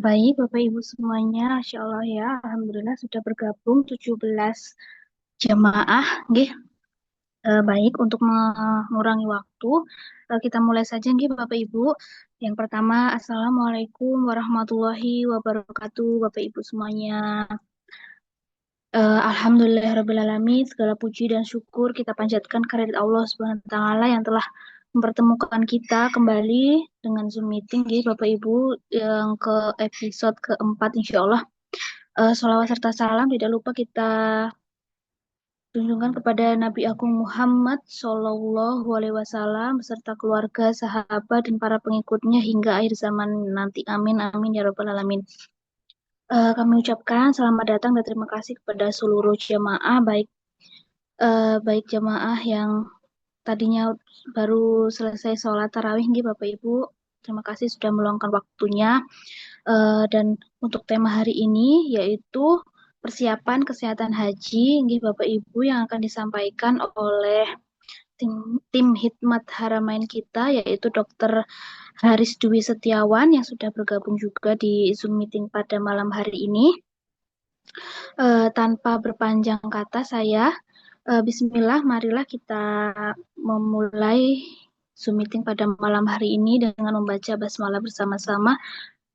Baik, Bapak Ibu semuanya, Masya Allah ya, Alhamdulillah sudah bergabung 17 jamaah. Nggih. Baik, untuk mengurangi waktu, kita mulai saja nggih Bapak Ibu. Yang pertama, Assalamualaikum warahmatullahi wabarakatuh, Bapak Ibu semuanya. Alhamdulillahirrabbilalamin, segala puji dan syukur kita panjatkan kehadirat Allah Subhanahu wa Ta'ala yang telah mempertemukan kita kembali dengan Zoom meeting, nggih Bapak Ibu, yang ke episode keempat, insya Allah. Sholawat serta salam tidak lupa kita tunjukkan kepada Nabi Agung Muhammad Shallallahu Alaihi Wasallam beserta keluarga, sahabat, dan para pengikutnya hingga akhir zaman nanti. Amin, amin ya robbal alamin. Kami ucapkan selamat datang dan terima kasih kepada seluruh jamaah, baik jamaah yang tadinya baru selesai sholat tarawih, nggih Bapak Ibu. Terima kasih sudah meluangkan waktunya. Dan untuk tema hari ini yaitu persiapan kesehatan haji, nggih Bapak Ibu, yang akan disampaikan oleh tim Hikmat Haramain kita, yaitu Dr. Haris Dwi Setiawan yang sudah bergabung juga di Zoom meeting pada malam hari ini. Tanpa berpanjang kata, Bismillah, marilah kita memulai Zoom meeting pada malam hari ini dengan membaca basmalah bersama-sama.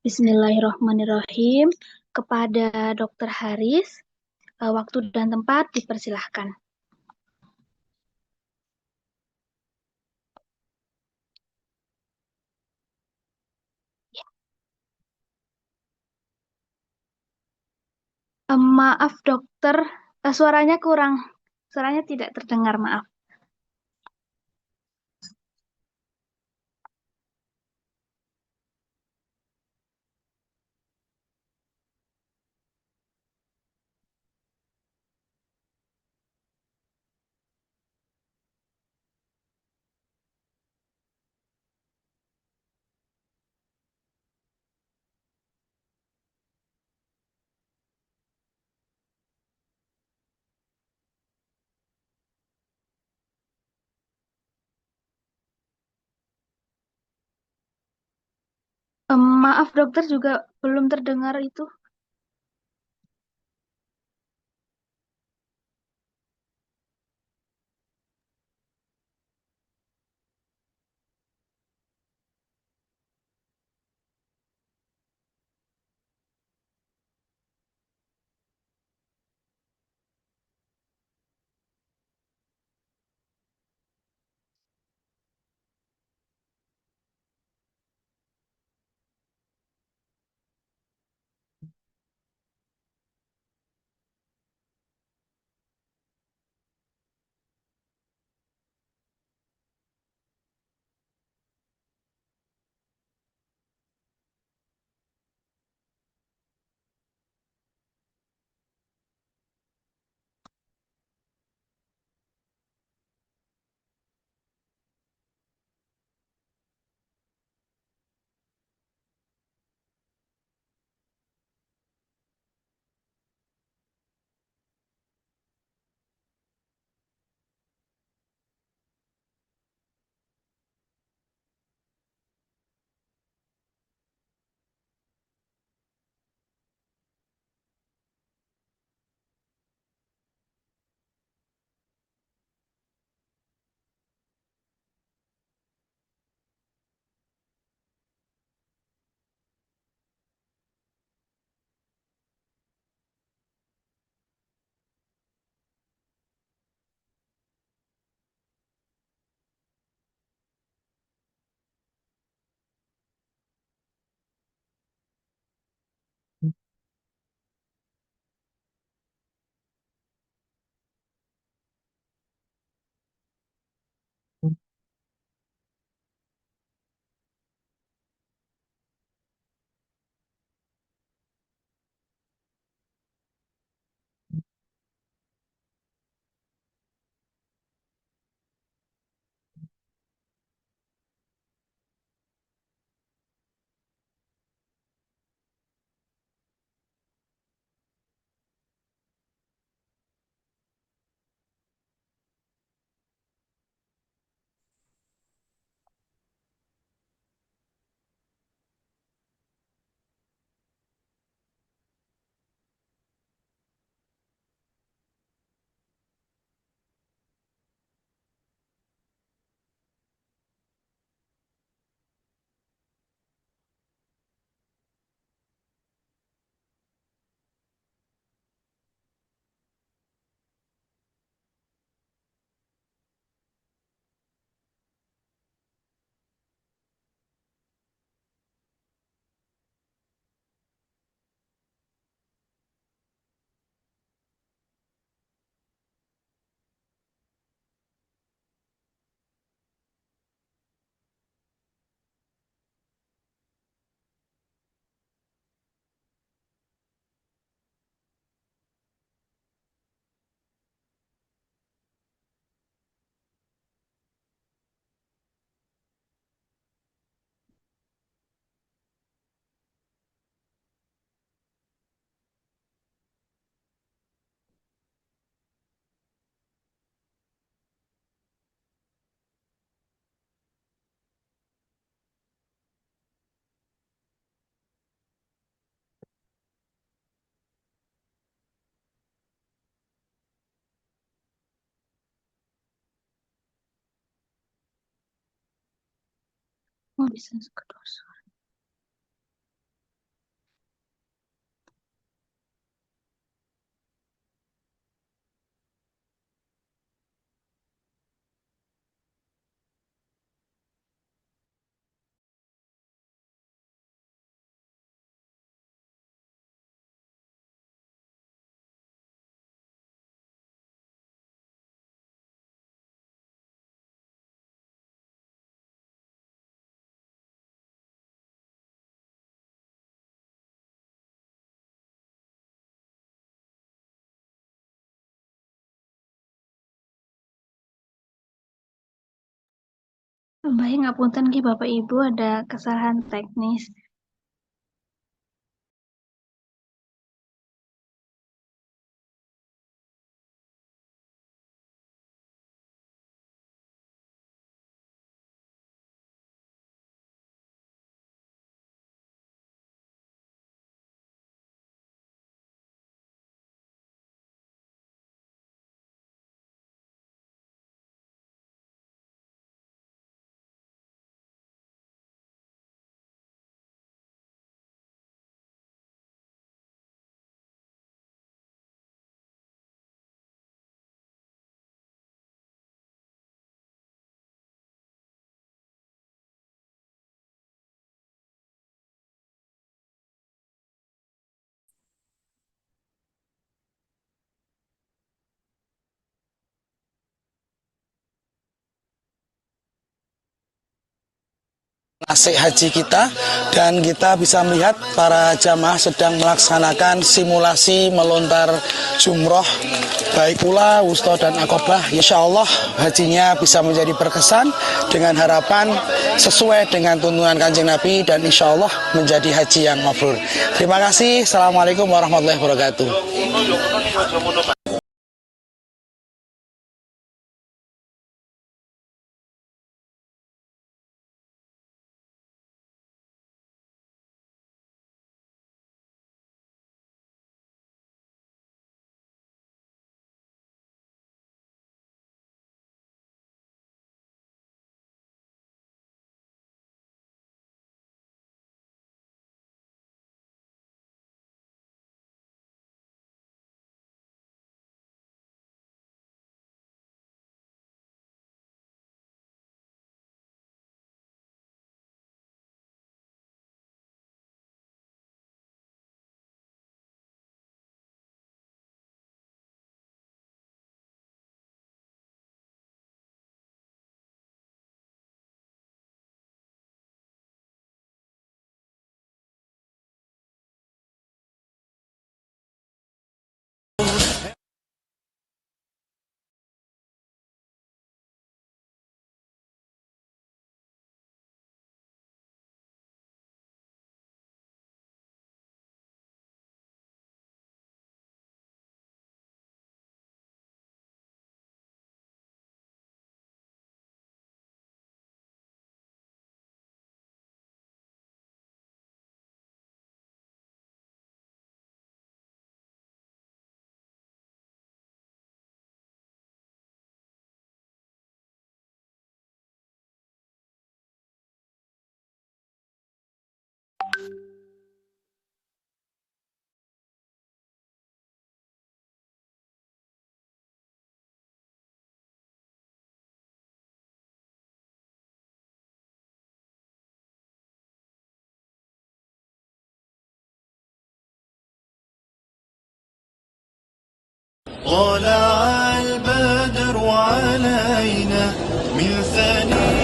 Bismillahirrahmanirrahim. Kepada Dr. Haris, waktu dan tempat dipersilahkan. Maaf dokter, suaranya kurang, suaranya tidak terdengar, maaf. Maaf dokter, juga belum terdengar itu. Oh, bisa kedua suara. Baik, ngapunten ki Bapak Ibu, ada kesalahan teknis. Manasik haji kita, dan kita bisa melihat para jamaah sedang melaksanakan simulasi melontar jumroh baik ula, wusta dan akobah. Insya Allah hajinya bisa menjadi berkesan dengan harapan sesuai dengan tuntunan Kanjeng Nabi dan insya Allah menjadi haji yang mabrur. Terima kasih. Assalamualaikum warahmatullahi wabarakatuh.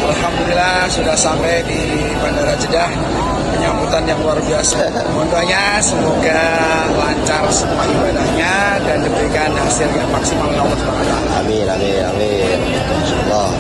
Alhamdulillah sudah sampai di Bandara Jeddah, penyambutan yang luar biasa. Mohon doanya semoga lancar semua ibadahnya dan diberikan hasil yang maksimal oleh Allah Subhanahu wa taala. Amin, amin, amin. Insyaallah.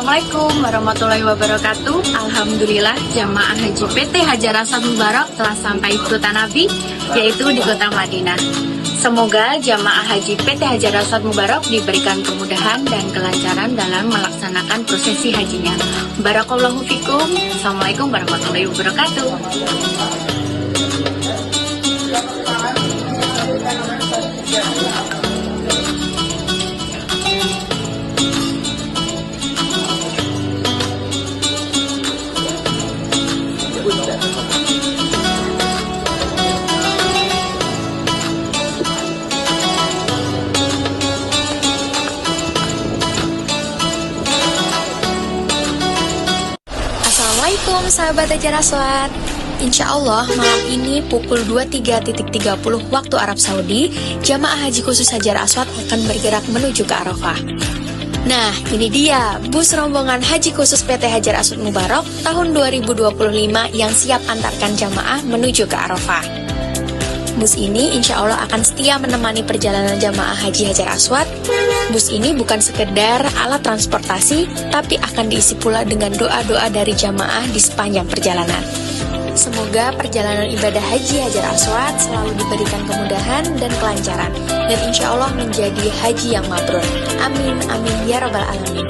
Assalamualaikum warahmatullahi wabarakatuh. Alhamdulillah jamaah haji PT Hajar Aswad Mubarak telah sampai ke Tanah Nabi, yaitu di kota Madinah. Semoga jamaah haji PT Hajar Aswad Mubarak diberikan kemudahan dan kelancaran dalam melaksanakan prosesi hajinya. Barakallahu fikum. Assalamualaikum warahmatullahi wabarakatuh. Assalamualaikum sahabat Hajar Aswad. Insya Allah malam ini pukul 23.30 waktu Arab Saudi, jamaah haji khusus Hajar Aswad akan bergerak menuju ke Arafah. Nah, ini dia bus rombongan haji khusus PT Hajar Aswad Mubarak tahun 2025 yang siap antarkan jamaah menuju ke Arafah. Bus ini insya Allah akan setia menemani perjalanan jamaah haji Hajar Aswad. Bus ini bukan sekedar alat transportasi, tapi akan diisi pula dengan doa-doa dari jamaah di sepanjang perjalanan. Semoga perjalanan ibadah haji Hajar Aswad selalu diberikan kemudahan dan kelancaran, dan insya Allah menjadi haji yang mabrur. Amin, amin, ya rabbal alamin.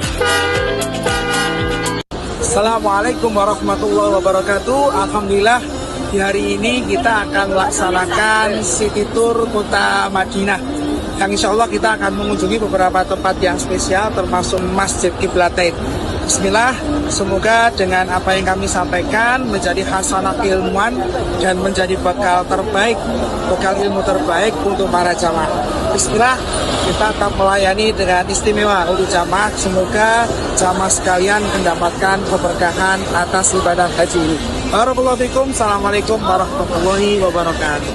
Assalamualaikum warahmatullahi wabarakatuh. Alhamdulillah di hari ini kita akan melaksanakan city tour kota Madinah, yang insya Allah kita akan mengunjungi beberapa tempat yang spesial termasuk Masjid Qiblatain. Bismillah, semoga dengan apa yang kami sampaikan menjadi hasanah ilmuwan dan menjadi bekal terbaik, bekal ilmu terbaik untuk para jamaah. Bismillah, kita akan melayani dengan istimewa untuk jamaah. Semoga jamaah sekalian mendapatkan keberkahan atas ibadah haji ini. Barakallahu fikum. Assalamualaikum warahmatullahi wabarakatuh.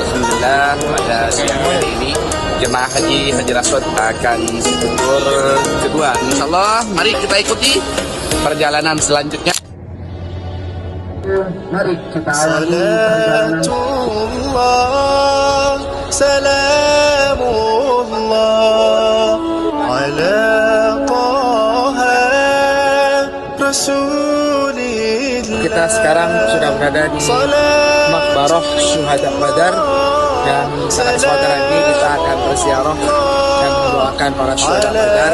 Alhamdulillah pada siang hari ini jemaah haji Hajar Aswad akan tur kedua. Insyaallah mari kita ikuti perjalanan selanjutnya. Mari kita awali Salamullah ala Taha Rasulillah. Kita sekarang sudah berada di Maqbarah Syuhada Badar, dan saat kesempatan ini kita akan berziarah dan mendoakan para syuhada Badar.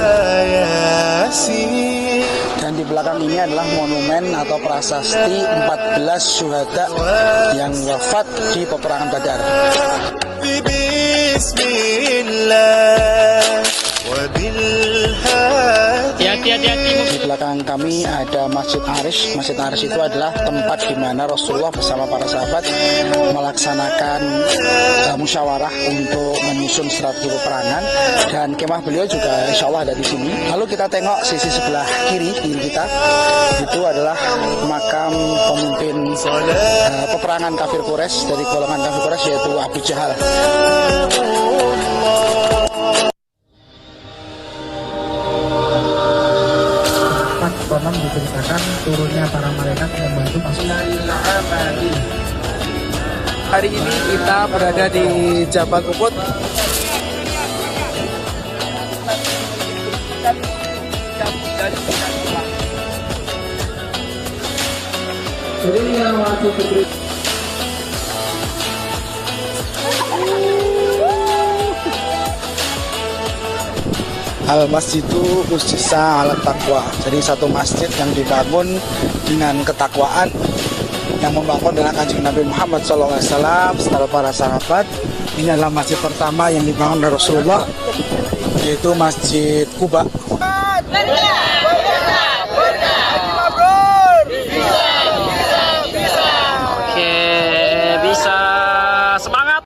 Dan di belakang ini adalah monumen atau prasasti 14 syuhada yang wafat di peperangan Badar. Bismillah wa Di belakang kami ada Masjid Arish. Masjid Arish itu adalah tempat di mana Rasulullah bersama para sahabat melaksanakan musyawarah untuk menyusun strategi peperangan, dan kemah beliau juga insya Allah ada di sini. Lalu kita tengok sisi sebelah kiri kita, itu adalah makam pemimpin peperangan kafir Quraisy dari golongan kafir Quraisy, yaitu Abu Jahal. Konon diceritakan turunnya para malaikat membantu pasukan. Hari ini kita berada di Jabal Uhud. Al-Masjidu Usisa ala Taqwa. Jadi satu masjid yang dibangun dengan ketakwaan, yang membangun dengan Kanjeng Nabi Muhammad SAW serta para sahabat. Ini adalah masjid pertama yang dibangun oleh Rasulullah, yaitu Masjid Quba. Oke, bisa semangat.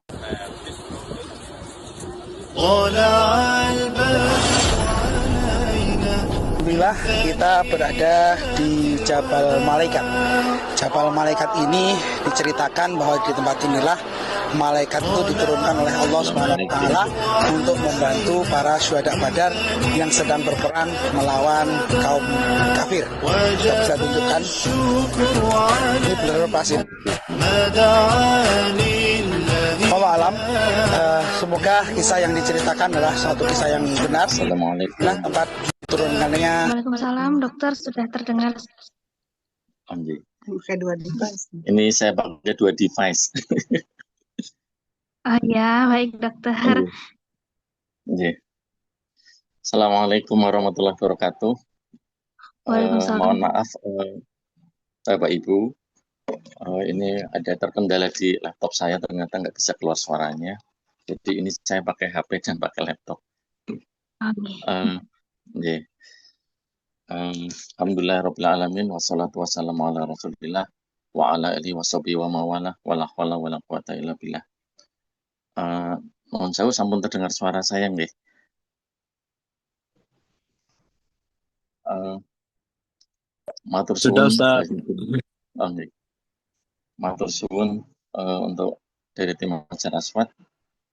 Alhamdulillah kita berada di Jabal Malaikat. Jabal Malaikat ini diceritakan bahwa di tempat inilah malaikat itu diturunkan oleh Allah Subhanahu wa taala untuk membantu para syuhada Badar yang sedang berperang melawan kaum kafir. Kita bisa tunjukkan ini benar pasti. Allah alam, semoga kisah yang diceritakan adalah suatu kisah yang benar. Assalamualaikum. Nah, tempat turunkannya. Waalaikumsalam, dokter sudah terdengar. Anjing. Pakai dua device. Ini saya pakai 2 device. Ah ya, baik dokter. Anjing. Assalamualaikum warahmatullahi wabarakatuh. Waalaikumsalam. Mohon maaf, Bapak Ibu. Ini ada terkendala di laptop saya, ternyata nggak bisa keluar suaranya. Jadi ini saya pakai HP dan pakai laptop. Oke. Anjing. Alhamdulillah Rabbil Alamin, wassalatu wassalamu ala Rasulillah wa ala alihi washabihi wa mawala wala hawla wala quwata illa billah. Mohon jauh sampun terdengar suara saya nggih. Matur suwun. Nggih. Matur suwun untuk dari tim Hajar Aswad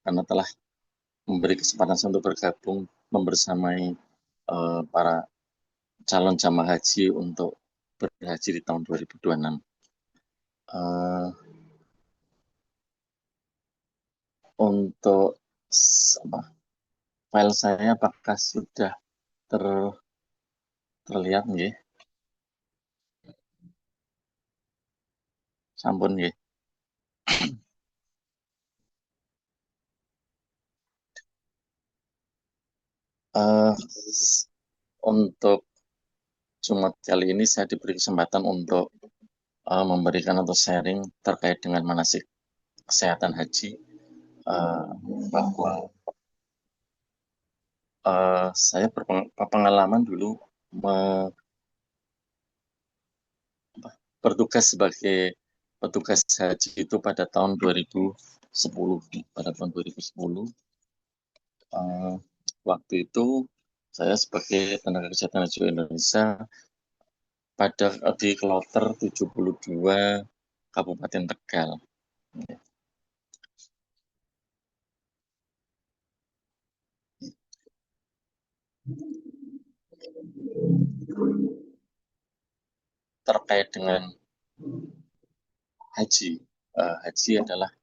karena telah memberi kesempatan saya untuk bergabung membersamai para calon jamaah haji untuk berhaji di tahun 2026. Untuk file saya apakah sudah terlihat nggih? Sampun nggih. Untuk Jumat kali ini saya diberi kesempatan untuk memberikan atau sharing terkait dengan manasik kesehatan haji, bahwa saya berpengalaman dulu bertugas sebagai petugas haji itu pada tahun 2010. Pada tahun 2010, waktu itu saya sebagai tenaga kesehatan haji Indonesia di kloter 72 Kabupaten Tegal. Terkait dengan haji, haji adalah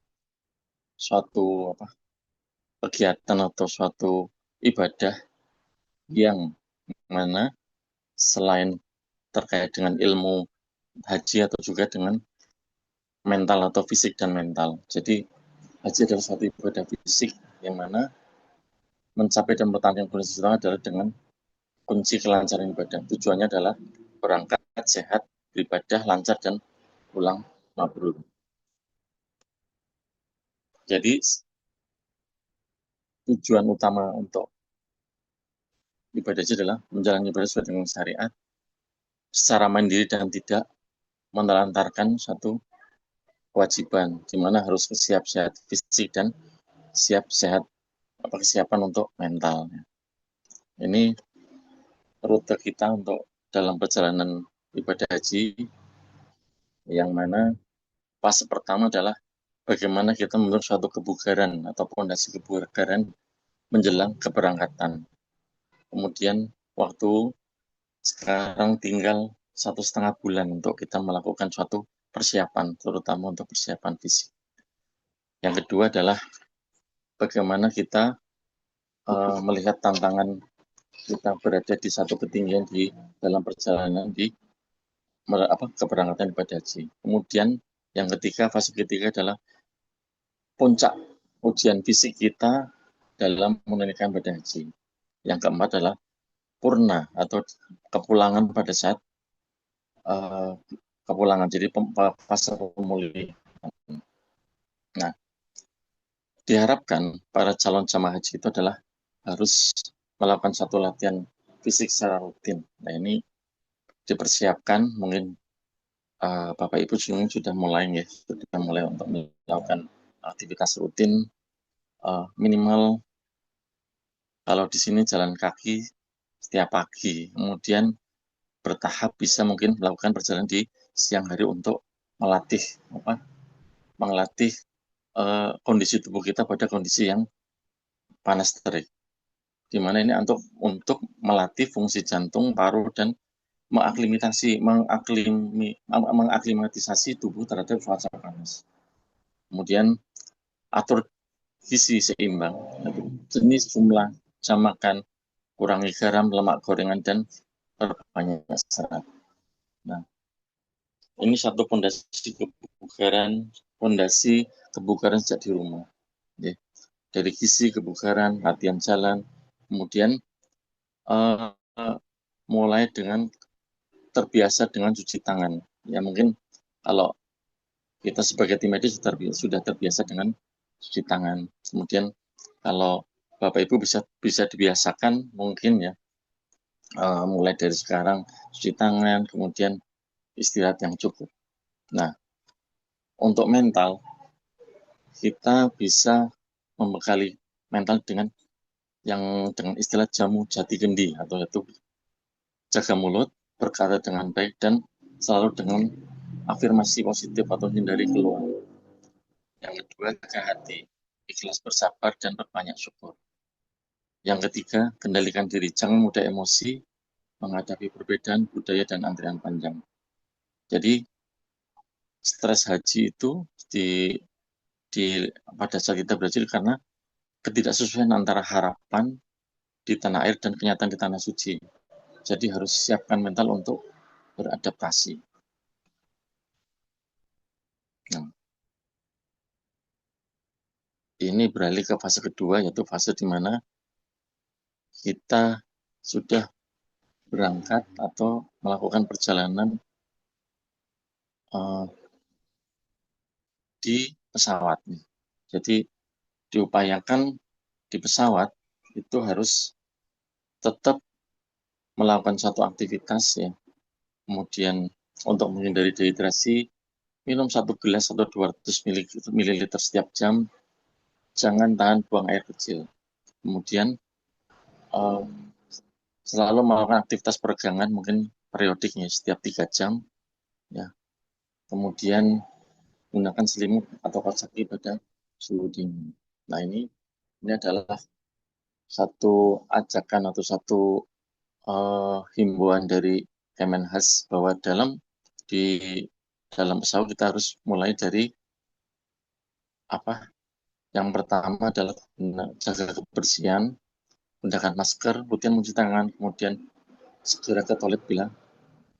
suatu kegiatan atau suatu ibadah yang mana selain terkait dengan ilmu haji atau juga dengan mental atau fisik dan mental. Jadi haji adalah suatu ibadah fisik yang mana mencapai dan bertanding bulan suci adalah dengan kunci kelancaran ibadah. Tujuannya adalah berangkat sehat, beribadah lancar dan pulang mabrur. Jadi tujuan utama untuk ibadah haji adalah menjalani ibadah sesuai dengan syariat secara mandiri dan tidak menelantarkan satu kewajiban, di mana harus siap sehat fisik dan siap sehat kesiapan untuk mental. Ini rute kita untuk dalam perjalanan ibadah haji, yang mana fase pertama adalah bagaimana kita membentuk suatu kebugaran atau fondasi kebugaran menjelang keberangkatan. Kemudian waktu sekarang tinggal 1,5 bulan untuk kita melakukan suatu persiapan, terutama untuk persiapan fisik. Yang kedua adalah bagaimana kita melihat tantangan kita berada di satu ketinggian di dalam perjalanan di keberangkatan ibadah haji. Kemudian yang ketiga, fase ketiga adalah puncak ujian fisik kita dalam menunaikan ibadah haji. Yang keempat adalah purna atau kepulangan pada saat kepulangan, jadi fase pemulihan. Nah, diharapkan para calon jamaah haji itu adalah harus melakukan satu latihan fisik secara rutin. Nah, ini dipersiapkan, mungkin Bapak Ibu sudah mulai untuk melakukan aktivitas rutin, minimal kalau di sini jalan kaki setiap pagi, kemudian bertahap bisa mungkin melakukan perjalanan di siang hari untuk melatih kondisi tubuh kita pada kondisi yang panas terik. Di mana ini untuk melatih fungsi jantung, paru, dan mengaklimatisasi tubuh terhadap cuaca panas. Kemudian atur gizi seimbang, jenis, jumlah, jam makan, kurangi garam, lemak gorengan, dan perbanyak serat. Nah, ini satu fondasi kebugaran sejak di rumah. Ya. Dari gizi, kebugaran, latihan jalan, kemudian mulai dengan terbiasa dengan cuci tangan. Ya mungkin kalau kita sebagai tim medis sudah terbiasa dengan cuci tangan. Kemudian kalau Bapak Ibu bisa dibiasakan mungkin ya mulai dari sekarang cuci tangan, kemudian istirahat yang cukup. Nah, untuk mental kita bisa membekali mental dengan istilah jamu jati kendi, atau itu jaga mulut, berkata dengan baik, dan selalu dengan afirmasi positif atau hindari keluhan. Yang kedua, jaga hati, ikhlas bersabar dan berbanyak syukur. Yang ketiga, kendalikan diri, jangan mudah emosi menghadapi perbedaan budaya dan antrian panjang. Jadi stres haji itu pada saat kita berhaji karena ketidaksesuaian antara harapan di tanah air dan kenyataan di tanah suci. Jadi harus siapkan mental untuk beradaptasi. Nah, ini beralih ke fase kedua, yaitu fase di mana kita sudah berangkat atau melakukan perjalanan di pesawat. Jadi diupayakan di pesawat itu harus tetap melakukan satu aktivitas ya. Kemudian untuk menghindari dehidrasi, minum 1 gelas atau 200 ml setiap jam. Jangan tahan buang air kecil. Kemudian selalu melakukan aktivitas peregangan mungkin periodiknya setiap 3 jam. Ya. Kemudian gunakan selimut atau kaos kaki pada suhu dingin. Nah ini adalah satu ajakan atau satu himbauan dari Kemenhas bahwa di dalam pesawat kita harus mulai dari yang pertama adalah jaga kebersihan, gunakan masker, rutin mencuci tangan, kemudian segera ke toilet bila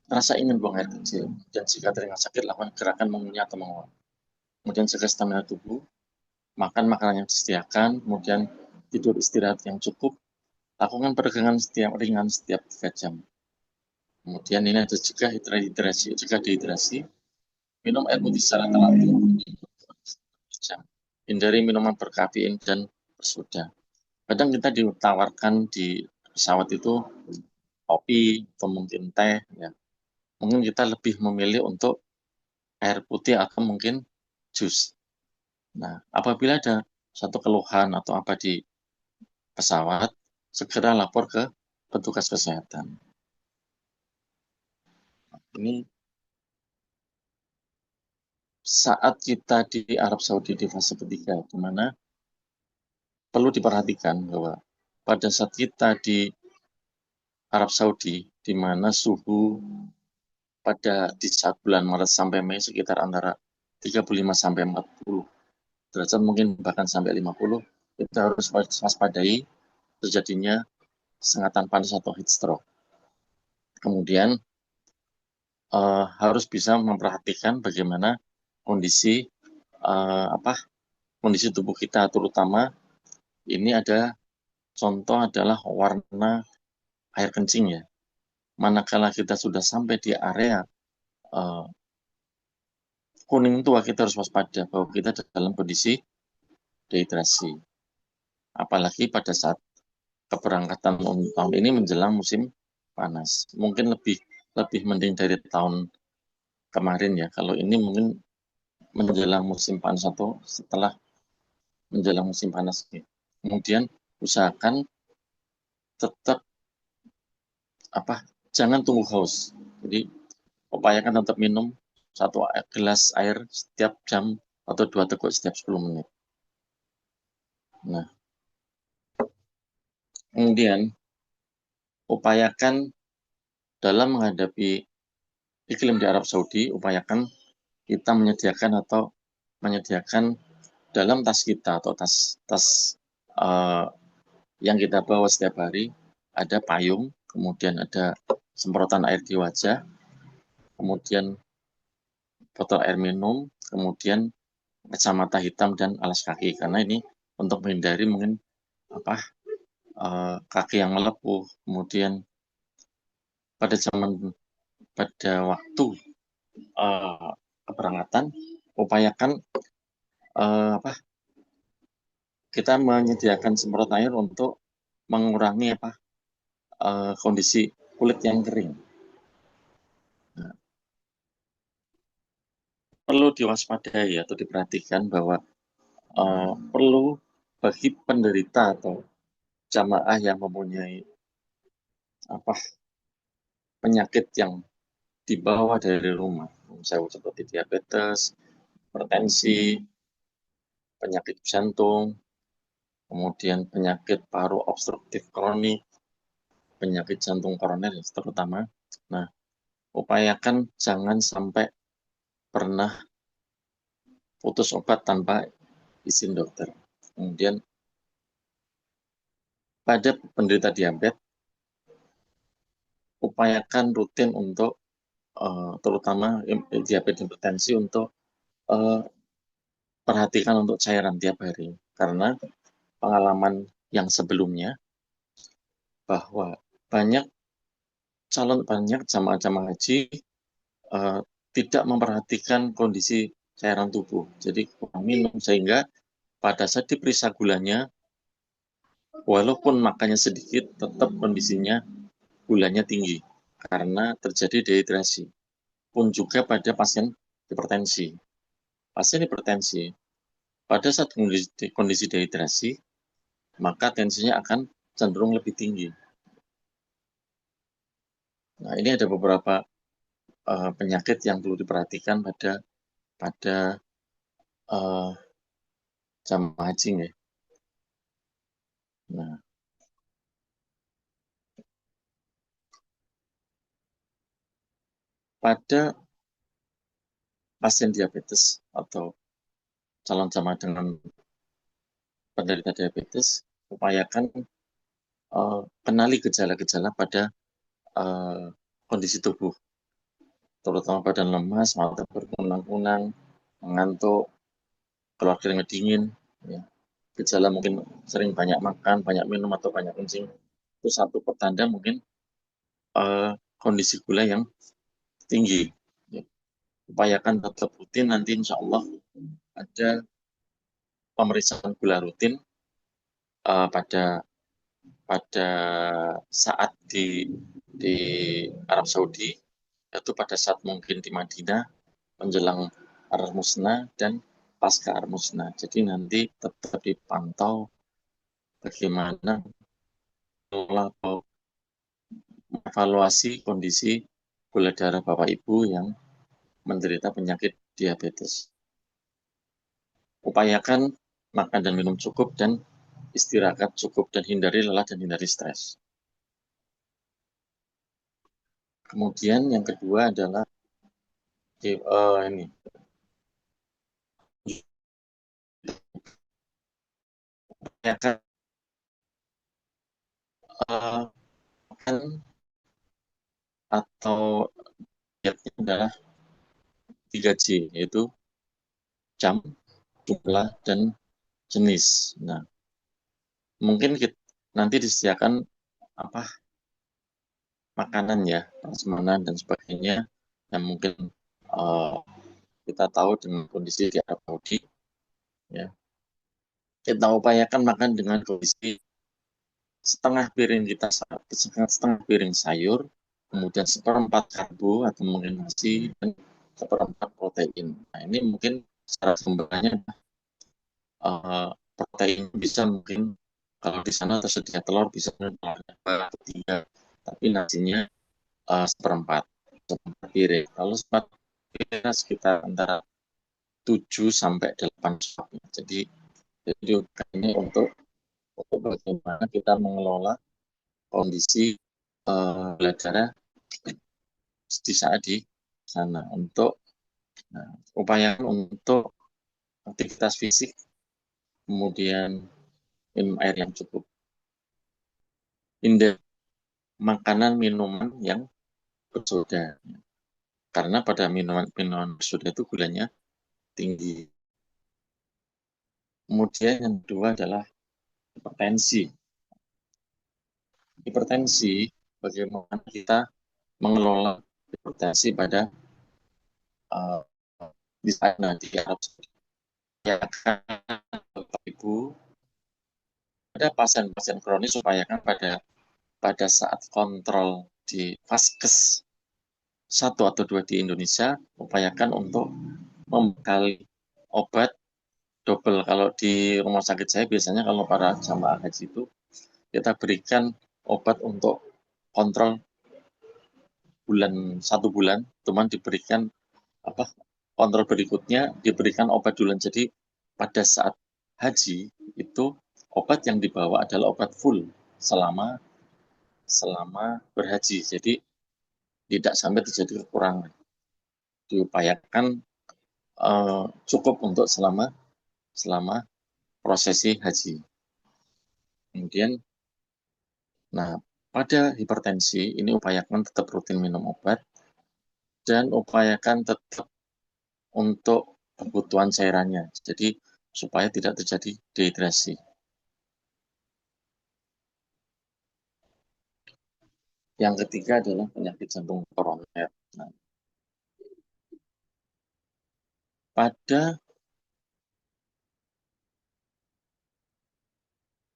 rasa ingin buang air kecil, dan jika teringat sakit lakukan gerakan mengunyah atau menguap. Kemudian jaga stamina tubuh, makan makanan yang disediakan, kemudian tidur istirahat yang cukup, lakukan peregangan ringan setiap 3 jam. Kemudian ini ada juga dehidrasi, minum air putih secara teratur, hindari minuman berkafein dan bersoda. Kadang kita ditawarkan di pesawat itu kopi atau mungkin teh, ya. Mungkin kita lebih memilih untuk air putih atau mungkin jus. Nah, apabila ada satu keluhan atau apa di pesawat, segera lapor ke petugas kesehatan. Ini saat kita di Arab Saudi di fase ketiga, di mana perlu diperhatikan bahwa pada saat kita di Arab Saudi, di mana suhu di saat bulan Maret sampai Mei sekitar antara 35 sampai 40 derajat, mungkin bahkan sampai 50, kita harus waspadai terjadinya sengatan panas atau heat stroke. Kemudian harus bisa memperhatikan bagaimana kondisi tubuh kita, terutama ini ada contoh adalah warna air kencing ya. Manakala kita sudah sampai di area kuning tua, kita harus waspada bahwa kita dalam kondisi dehidrasi. Apalagi pada saat keberangkatan tahun ini menjelang musim panas. Mungkin lebih mending dari tahun kemarin ya. Kalau ini mungkin menjelang musim panas atau setelah menjelang musim panas. Kemudian usahakan tetap jangan tunggu haus. Jadi upayakan tetap minum 1 gelas air setiap jam atau 2 teguk setiap 10 menit. Nah, kemudian upayakan dalam menghadapi iklim di Arab Saudi, upayakan kita menyediakan dalam tas kita atau tas yang kita bawa setiap hari ada payung, kemudian ada semprotan air di wajah, kemudian botol air minum, kemudian kacamata hitam dan alas kaki, karena ini untuk menghindari mungkin kaki yang melepuh. Kemudian pada waktu keberangkatan upayakan kita menyediakan semprot air untuk mengurangi kondisi kulit yang kering. Nah, perlu diwaspadai atau diperhatikan bahwa perlu bagi penderita atau jamaah yang mempunyai penyakit yang dibawa dari rumah, misalnya seperti diabetes, hipertensi, penyakit jantung, kemudian penyakit paru obstruktif kronik, penyakit jantung koroner terutama. Nah, upayakan jangan sampai pernah putus obat tanpa izin dokter. Kemudian pada penderita diabetes, upayakan rutin untuk terutama diabetes hipertensi untuk perhatikan untuk cairan tiap hari, karena pengalaman yang sebelumnya bahwa banyak jamaah haji tidak memperhatikan kondisi cairan tubuh, jadi kurang minum, sehingga pada saat diperiksa gulanya, walaupun makannya sedikit, tetap kondisinya gulanya tinggi karena terjadi dehidrasi. Pun juga pada pasien hipertensi. Pasien hipertensi pada saat kondisi dehidrasi, maka tensinya akan cenderung lebih tinggi. Nah, ini ada beberapa penyakit yang perlu diperhatikan pada jamaah haji ya. Nah, pada pasien diabetes atau calon jamaah dengan penderita diabetes, upayakan kenali gejala-gejala pada kondisi tubuh, terutama badan lemas, mata berkunang-kunang, mengantuk, keluar keringat dingin, ya. Gejala mungkin sering banyak makan, banyak minum, atau banyak kencing. Itu satu pertanda mungkin kondisi gula yang tinggi. Ya. Upayakan tetap rutin, nanti insya Allah ada pemeriksaan gula rutin pada saat di Arab Saudi, yaitu pada saat mungkin di Madinah menjelang Ar-Musna dan pasca Ar-Musna. Jadi nanti tetap dipantau bagaimana atau evaluasi kondisi gula darah Bapak Ibu yang menderita penyakit diabetes. Upayakan makan dan minum cukup dan istirahat cukup, dan hindari lelah dan hindari stres. Kemudian yang kedua adalah ini upayakan makan atau dietnya adalah 3J, yaitu jam, jumlah, dan jenis. Nah, mungkin nanti disediakan makanan ya, prasmanan dan sebagainya, yang mungkin kita tahu dengan kondisi di Arab Saudi, ya. Kita upayakan makan dengan kondisi setengah piring sayur, kemudian 1/4 karbo atau mungkin nasi, dan 1/4 protein. Nah, ini mungkin secara sumbernya protein bisa mungkin kalau di sana tersedia telur bisa telurnya 3, tapi nasinya 1/4 piring. Lalu 1/4 piring sekitar antara 7 sampai 8 swab. Jadi ini untuk bagaimana kita mengelola kondisi gula darah di saat di sana. Untuk upaya untuk aktivitas fisik, kemudian minum air yang cukup. Hindari makanan minuman yang bersoda, karena pada minuman bersoda itu gulanya tinggi. Kemudian yang kedua adalah hipertensi. Hipertensi, bagaimana kita mengelola hipertensi pada di sana di Arab Saudi. Ya, Bapak Ibu, ada pasien-pasien kronis upayakan pada saat kontrol di vaskes 1 atau 2 di Indonesia, upayakan untuk membekali obat double. Kalau di rumah sakit saya biasanya kalau para jamaah haji itu kita berikan obat untuk kontrol 1 bulan, teman diberikan kontrol berikutnya diberikan obat duluan. Jadi pada saat haji itu obat yang dibawa adalah obat full selama berhaji. Jadi tidak sampai terjadi kekurangan. Diupayakan cukup untuk selama prosesi haji. Kemudian, pada hipertensi ini upayakan tetap rutin minum obat dan upayakan tetap untuk kebutuhan cairannya. Jadi supaya tidak terjadi dehidrasi. Yang ketiga adalah penyakit jantung koroner. Pada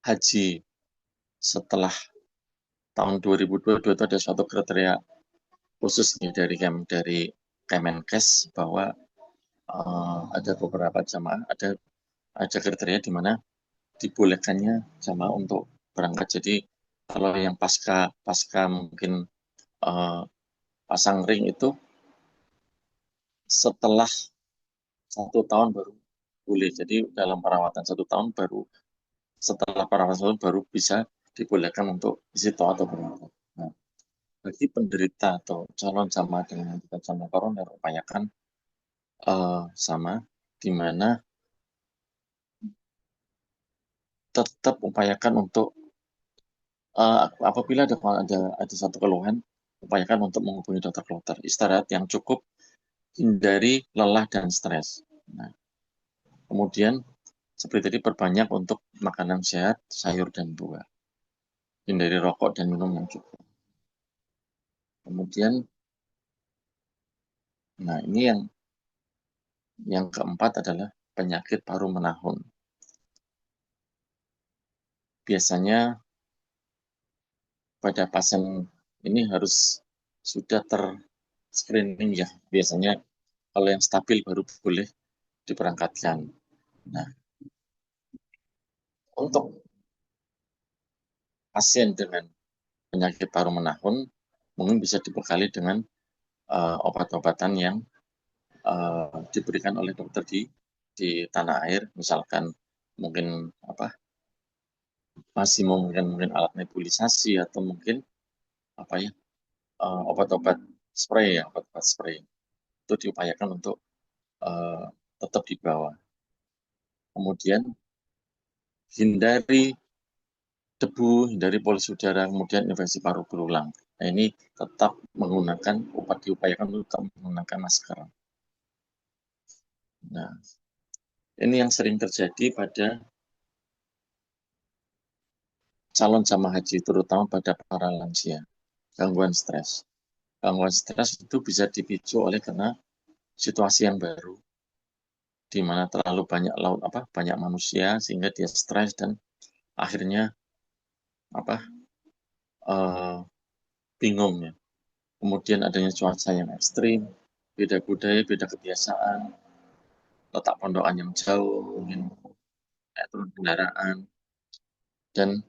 haji setelah tahun 2022 itu ada suatu kriteria khusus dari Kemenkes bahwa ada beberapa jamaah, ada kriteria di mana dibolehkannya jamaah untuk berangkat. Jadi kalau yang pasca mungkin pasang ring itu setelah 1 tahun baru boleh. Jadi dalam perawatan 1 tahun setelah perawatan 1 tahun baru bisa dibolehkan untuk istiqo atau berangkat. Bagi penderita atau calon jamaah dengan jantung koroner, upayakan sama, di mana tetap upayakan untuk apabila ada satu keluhan, upayakan untuk menghubungi dokter, istirahat yang cukup, hindari lelah dan stres. Kemudian seperti tadi perbanyak untuk makanan sehat, sayur dan buah. Hindari rokok dan minum yang cukup. Kemudian, ini yang keempat adalah penyakit paru menahun. Biasanya pada pasien ini harus sudah ter-screening ya. Biasanya kalau yang stabil baru boleh diberangkatkan. Untuk pasien dengan penyakit paru menahun mungkin bisa dibekali dengan obat-obatan yang diberikan oleh dokter di tanah air, misalkan mungkin masih mungkin alat nebulisasi atau mungkin obat-obat spray itu diupayakan untuk tetap dibawa. Kemudian hindari debu, hindari polusi udara, kemudian infeksi paru berulang. Ini tetap diupayakan untuk menggunakan masker. Ini yang sering terjadi pada calon jamaah haji, terutama pada para lansia, gangguan stres. Gangguan stres itu bisa dipicu oleh karena situasi yang baru, di mana terlalu banyak manusia sehingga dia stres dan akhirnya bingung ya. Kemudian adanya cuaca yang ekstrim, beda budaya, beda kebiasaan, letak pondokan yang jauh, mungkin turun kendaraan, dan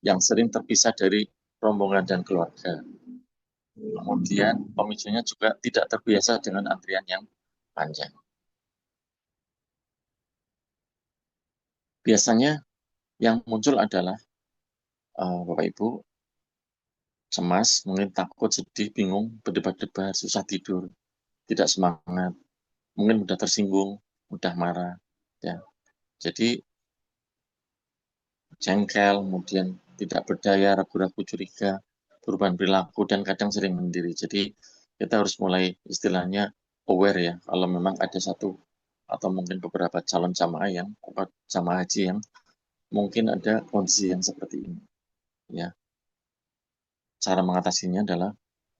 yang sering terpisah dari rombongan dan keluarga. Kemudian pemicunya juga tidak terbiasa dengan antrian yang panjang. biasanya yang muncul adalah Bapak Ibu cemas, mungkin takut, sedih, bingung, berdebar-debar, susah tidur, tidak semangat, mungkin mudah tersinggung, mudah marah, ya. Jadi jengkel, kemudian tidak berdaya, ragu-ragu, curiga, perubahan perilaku, dan kadang sering mendiri. Jadi kita harus mulai istilahnya aware ya, kalau memang ada satu atau mungkin beberapa calon jamaah haji yang mungkin ada kondisi yang seperti ini. Ya, cara mengatasinya adalah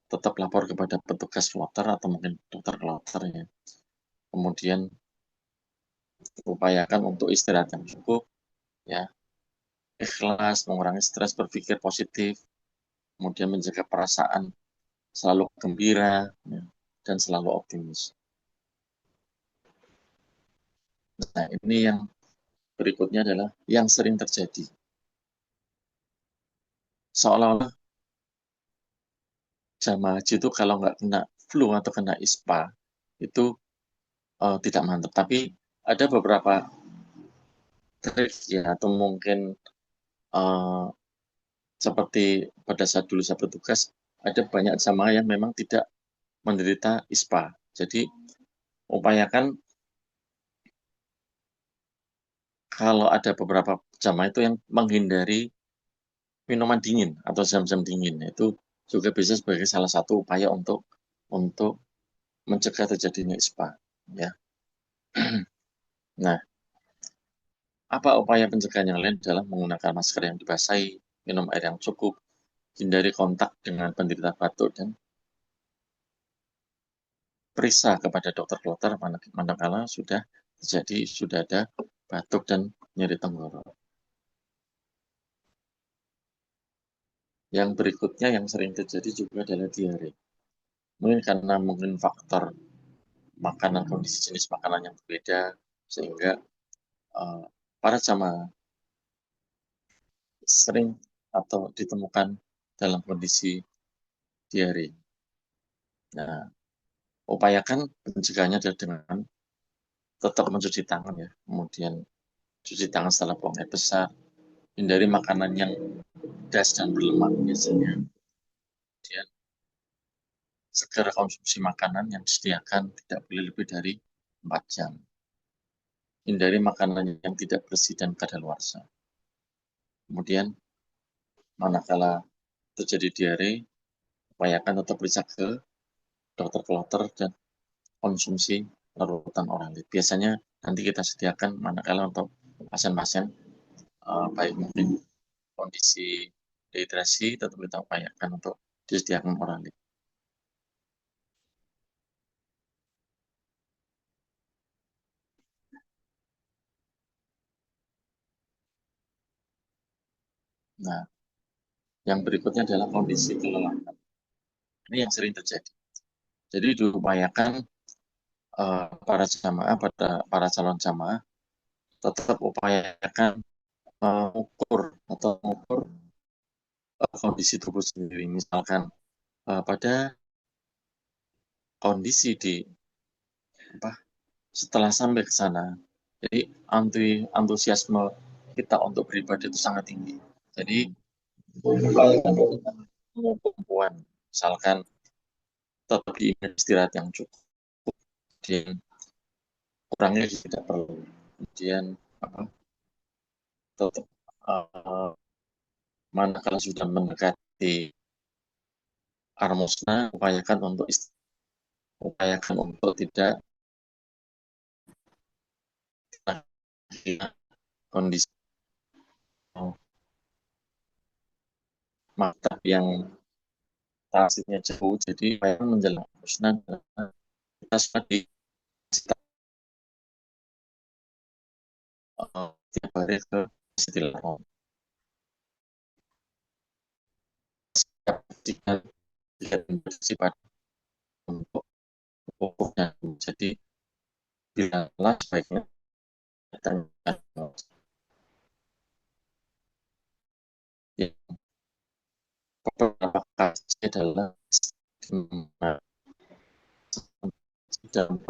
tetap lapor kepada petugas kloter atau mungkin dokter kloter ya. Kemudian upayakan untuk istirahat yang cukup, ya, ikhlas, mengurangi stres, berpikir positif, kemudian menjaga perasaan selalu gembira, ya, dan selalu optimis. Nah, ini yang berikutnya adalah yang sering terjadi. Seolah-olah jamaah haji itu kalau nggak kena flu atau kena ispa, itu tidak mantap. Tapi ada beberapa trik ya, atau mungkin uh, seperti pada saat dulu saya bertugas, ada banyak jamaah yang memang tidak menderita ispa. Jadi upayakan kalau ada beberapa jamaah itu yang menghindari minuman dingin atau zam-zam dingin, itu juga bisa sebagai salah satu upaya untuk mencegah terjadinya ispa. Ya. Nah, apa upaya pencegahan yang lain adalah menggunakan masker yang dibasahi, minum air yang cukup, hindari kontak dengan penderita batuk, dan periksa kepada dokter kloter manakala sudah ada batuk dan nyeri tenggorok. Yang berikutnya yang sering terjadi juga adalah diare. Mungkin karena faktor makanan, kondisi jenis makanan yang berbeda, sehingga para jamaah sering atau ditemukan dalam kondisi diare. Nah, upayakan pencegahannya adalah dengan tetap mencuci tangan ya, kemudian cuci tangan setelah buang air besar, hindari makanan yang pedas dan berlemak biasanya. Kemudian segera konsumsi makanan yang disediakan tidak boleh lebih dari 4 jam. Hindari makanan yang tidak bersih dan kadaluarsa. Kemudian manakala terjadi diare, upayakan tetap periksa ke dokter kloter dan konsumsi larutan oralit. Biasanya nanti kita sediakan manakala untuk pasien-pasien baik mungkin kondisi dehidrasi, tetap kita upayakan untuk disediakan oralit. Nah, yang berikutnya adalah kondisi kelelahan. Ini yang sering terjadi. Jadi diupayakan para jamaah, para calon jamaah tetap upayakan mengukur kondisi tubuh sendiri. Misalkan pada kondisi di setelah sampai ke sana, jadi antusiasme kita untuk beribadah itu sangat tinggi. Jadi kemampuan, misalkan tetap di istirahat yang cukup, kemudian kurangnya tidak perlu, kemudian tetap manakala sudah mendekati armusna, upayakan untuk tidak kondisi maktab yang transitnya jauh, jadi menjelang armusna kita sudah di tiap hari ke Masjidil Haram. Tidak bersifat untuk pokoknya. Jadi bilanglah sebaiknya datangkan yang beberapa kasus adalah dalam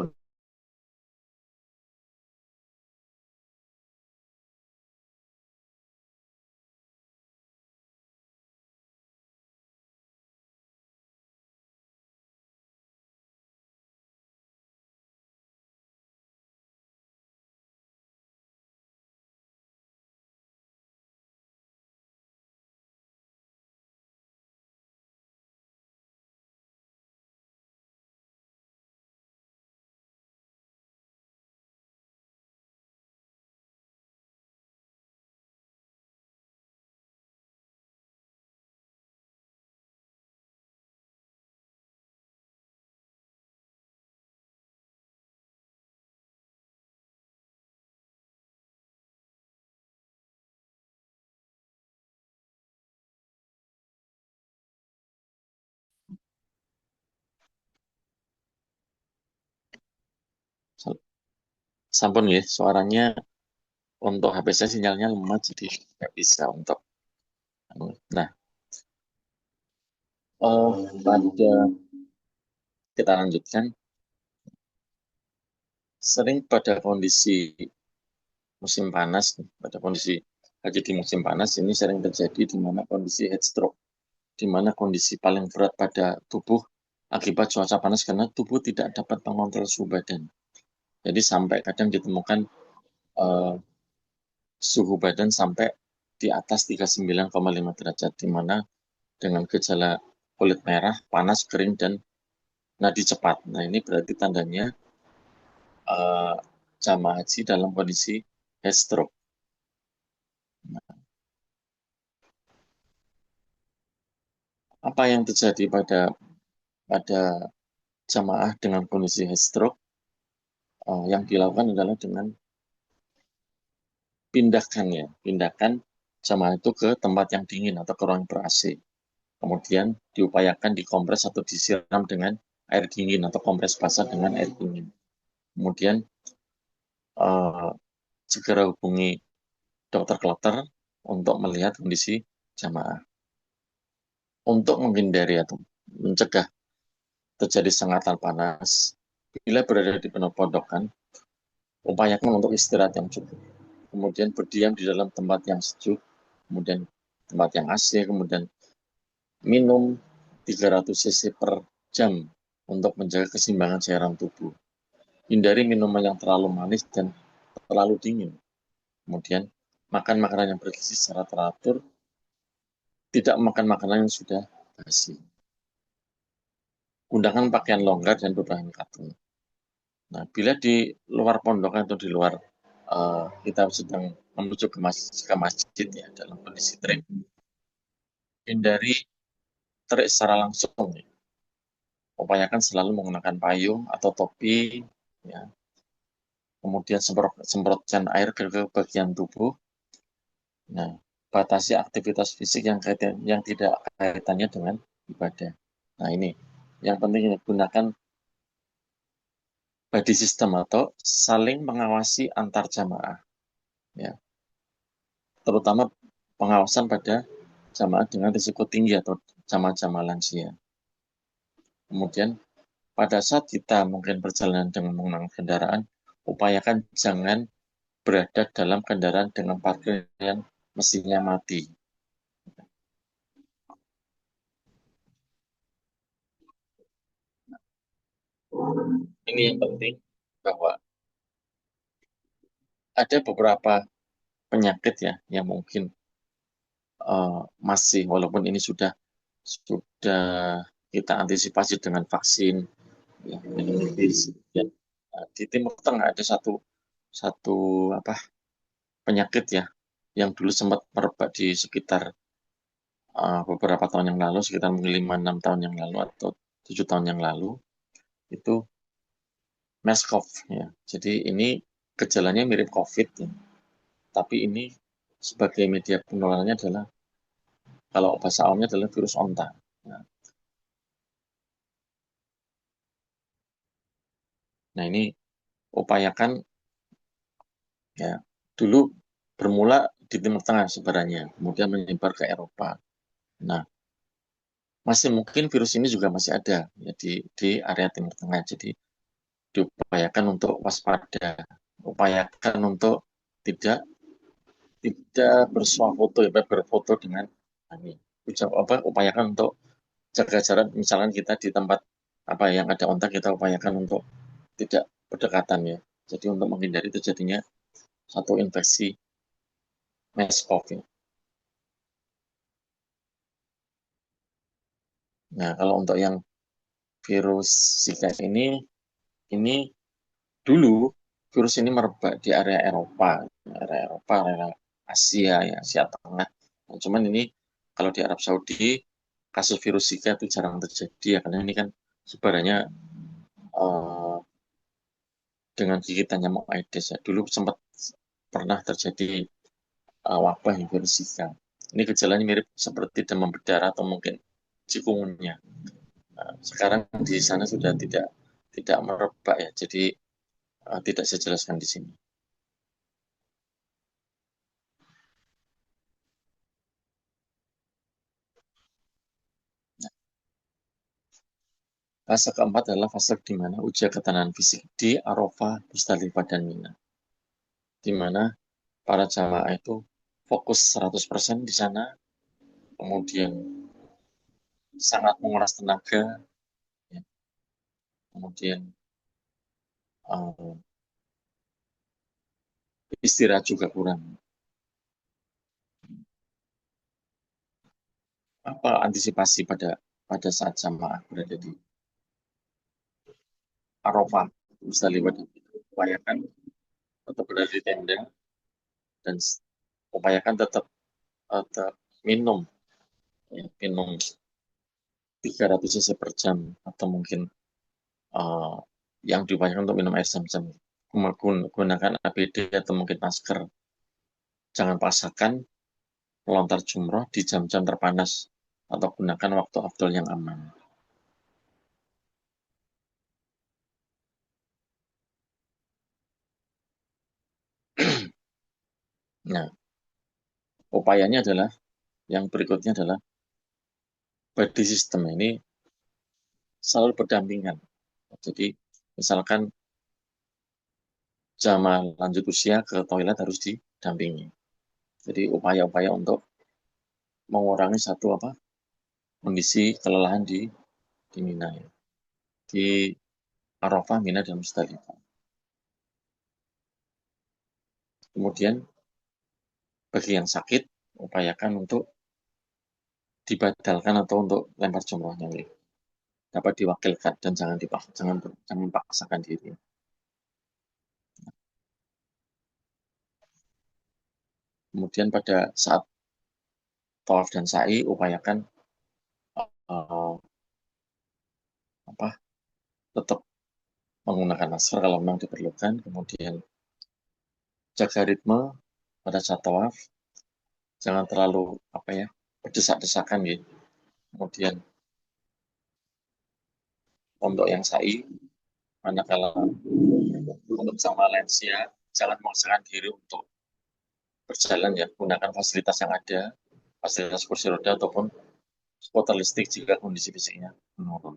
Sampun ya, suaranya untuk HP saya sinyalnya lemah jadi nggak bisa untuk. Nah, pada kita lanjutkan. Sering pada kondisi musim panas, pada kondisi haji di musim panas ini sering terjadi di mana kondisi heat stroke, di mana kondisi paling berat pada tubuh akibat cuaca panas karena tubuh tidak dapat mengontrol suhu badan. Jadi sampai kadang ditemukan eh, suhu badan sampai di atas 39,5 derajat, di mana dengan gejala kulit merah, panas, kering, dan nadi cepat. Nah ini berarti tandanya eh, jamaah haji dalam kondisi heat stroke. Apa yang terjadi pada jamaah dengan kondisi heat stroke? Yang dilakukan adalah dengan pindahkan jamaah itu ke tempat yang dingin atau ke ruang ber-AC. Kemudian diupayakan dikompres atau disiram dengan air dingin atau kompres basah dengan air dingin. Kemudian eh, segera hubungi dokter kloter untuk melihat kondisi jamaah. Untuk menghindari atau mencegah terjadi sengatan panas, bila berada di pojokan, upayakan untuk istirahat yang cukup. Kemudian berdiam di dalam tempat yang sejuk, kemudian tempat yang AC, kemudian minum 300 cc per jam untuk menjaga keseimbangan cairan tubuh. Hindari minuman yang terlalu manis dan terlalu dingin. Kemudian makan makanan yang bergizi secara teratur, tidak makan makanan yang sudah basi. Gunakan pakaian longgar dan berbahan katun. Nah, bila di luar pondokan atau di luar kita sedang menuju ke masjid ya dalam kondisi terik, hindari terik secara langsung. Ya. Upayakan selalu menggunakan payung atau topi, ya. Kemudian semprotkan air ke bagian tubuh. Nah, batasi aktivitas fisik yang tidak kaitannya dengan ibadah. Nah, ini yang penting gunakan body system atau saling mengawasi antar jamaah, ya. Terutama pengawasan pada jamaah dengan risiko tinggi atau jamaah-jamaah lansia. Kemudian pada saat kita mungkin perjalanan dengan menggunakan kendaraan, upayakan jangan berada dalam kendaraan dengan parkir yang mesinnya mati. Ini yang penting bahwa ada beberapa penyakit ya yang mungkin masih walaupun ini sudah kita antisipasi dengan vaksin ya, dan di Timur Tengah ada satu apa penyakit ya yang dulu sempat merebak di sekitar beberapa tahun yang lalu, sekitar 5-6 tahun yang lalu atau 7 tahun yang lalu, itu MERS-CoV ya. Jadi ini gejalanya mirip COVID ya. Tapi ini sebagai media penularannya adalah kalau bahasa awamnya adalah virus onta. Nah ini upayakan ya dulu bermula di Timur Tengah sebarannya, kemudian menyebar ke Eropa. Nah masih mungkin virus ini juga masih ada ya, di area Timur Tengah. Jadi diupayakan untuk waspada, upayakan untuk tidak tidak bersuah foto ya, berfoto dengan ini. Upayakan untuk jaga jarak. Misalkan kita di tempat apa yang ada ontak, kita upayakan untuk tidak berdekatan ya. Jadi untuk menghindari terjadinya satu infeksi MERS-CoV ya. Nah kalau untuk yang virus Zika ini dulu virus ini merebak di area Asia ya, Asia Tengah. Nah, cuman ini kalau di Arab Saudi kasus virus Zika itu jarang terjadi ya, karena ini kan sebarannya dengan gigitan nyamuk Aedes ya. Dulu sempat pernah terjadi wabah virus Zika. Ini gejalanya mirip seperti demam berdarah atau mungkin cikungunya. Sekarang di sana sudah tidak merebak ya. Jadi tidak saya jelaskan di sini. Fase keempat adalah fase di mana uji ketahanan fisik di Arafah, Musdalifah, dan Mina. Di mana para jamaah itu fokus 100% di sana, kemudian sangat menguras tenaga, ya. Kemudian istirahat juga kurang. Apa antisipasi pada saat jamaah berada di Arafah, Musdalifah, dan Mina? Upayakan tetap berada di tenda dan upayakan tetap minum, ya, minum 300 cc per jam atau mungkin uh, yang diupayakan untuk minum air zam-zam. Gunakan APD atau mungkin masker. Jangan paksakan melontar jumroh di jam-jam terpanas atau gunakan waktu afdol yang aman. Nah, upayanya adalah yang berikutnya adalah body system ini selalu berdampingan. Jadi misalkan jamaah lanjut usia ke toilet harus didampingi. Jadi upaya-upaya untuk mengurangi satu kondisi kelelahan di Mina, ya. Di Arafah, Mina, dan Musdalifah. Kemudian bagi yang sakit upayakan untuk dibadalkan atau untuk lempar jumrohnya, ya. Dapat diwakilkan dan jangan paksakan diri. Kemudian pada saat tawaf dan sa'i upayakan uh, tetap menggunakan masker kalau memang diperlukan. Kemudian jaga ritme pada saat tawaf, jangan terlalu berdesak-desakan, ya. Kemudian untuk yang sa'i, manakala untuk sama lansia, jangan memaksakan diri untuk berjalan, ya. Gunakan fasilitas yang ada, fasilitas kursi roda ataupun skuter listrik jika kondisi fisiknya menurun.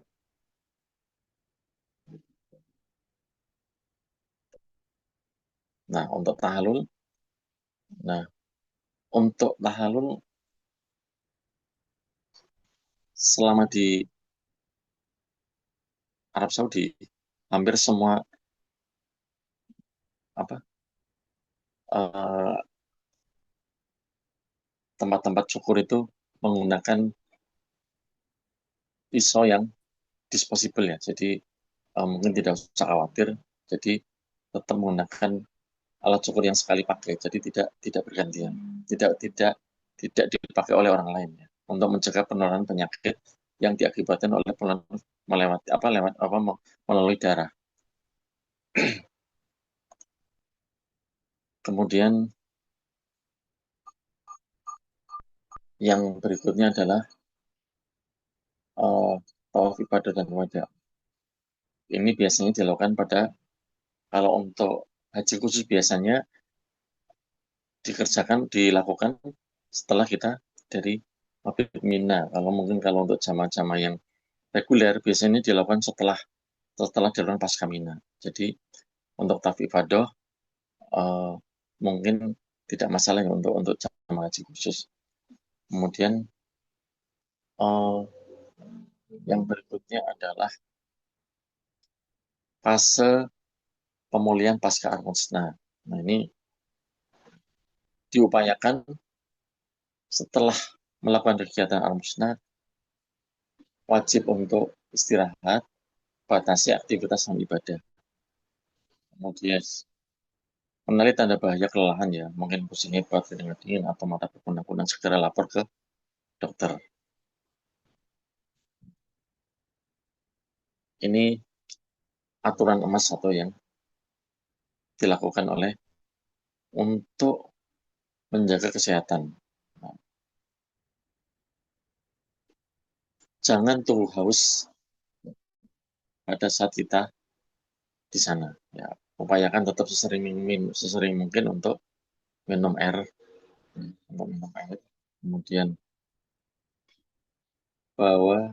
Nah, untuk tahalul, selama di Arab Saudi hampir semua eh, tempat-tempat cukur itu menggunakan pisau yang disposable, ya. Jadi mungkin tidak usah khawatir. Jadi tetap menggunakan alat cukur yang sekali pakai. Jadi tidak bergantian, tidak dipakai oleh orang lain, ya. Untuk mencegah penularan penyakit yang diakibatkan oleh melalui darah. Kemudian yang berikutnya adalah tawaf ibadah dan wada. Ini biasanya dilakukan kalau untuk haji khusus biasanya dilakukan setelah kita dari mabit Mina. Kalau untuk jamaah-jamaah yang reguler biasanya dilakukan setelah dilakukan pasca Mina. Jadi untuk tawaf ibadah mungkin tidak masalah, ya, untuk jamaah haji khusus. Kemudian yang berikutnya adalah fase pemulihan pasca Ar-Musna. Nah, ini diupayakan setelah melakukan kegiatan Ar-Musna wajib untuk istirahat, batasi aktivitas dan ibadah. Kemudian mengenali tanda bahaya kelelahan, ya, mungkin pusing hebat, keringat dingin, atau mata berkunang-kunang, segera lapor ke dokter. Ini aturan emas atau yang dilakukan untuk menjaga kesehatan. Nah, jangan tunggu haus pada saat kita di sana, ya. upayakan tetap sesering mungkin untuk minum air, kemudian bawa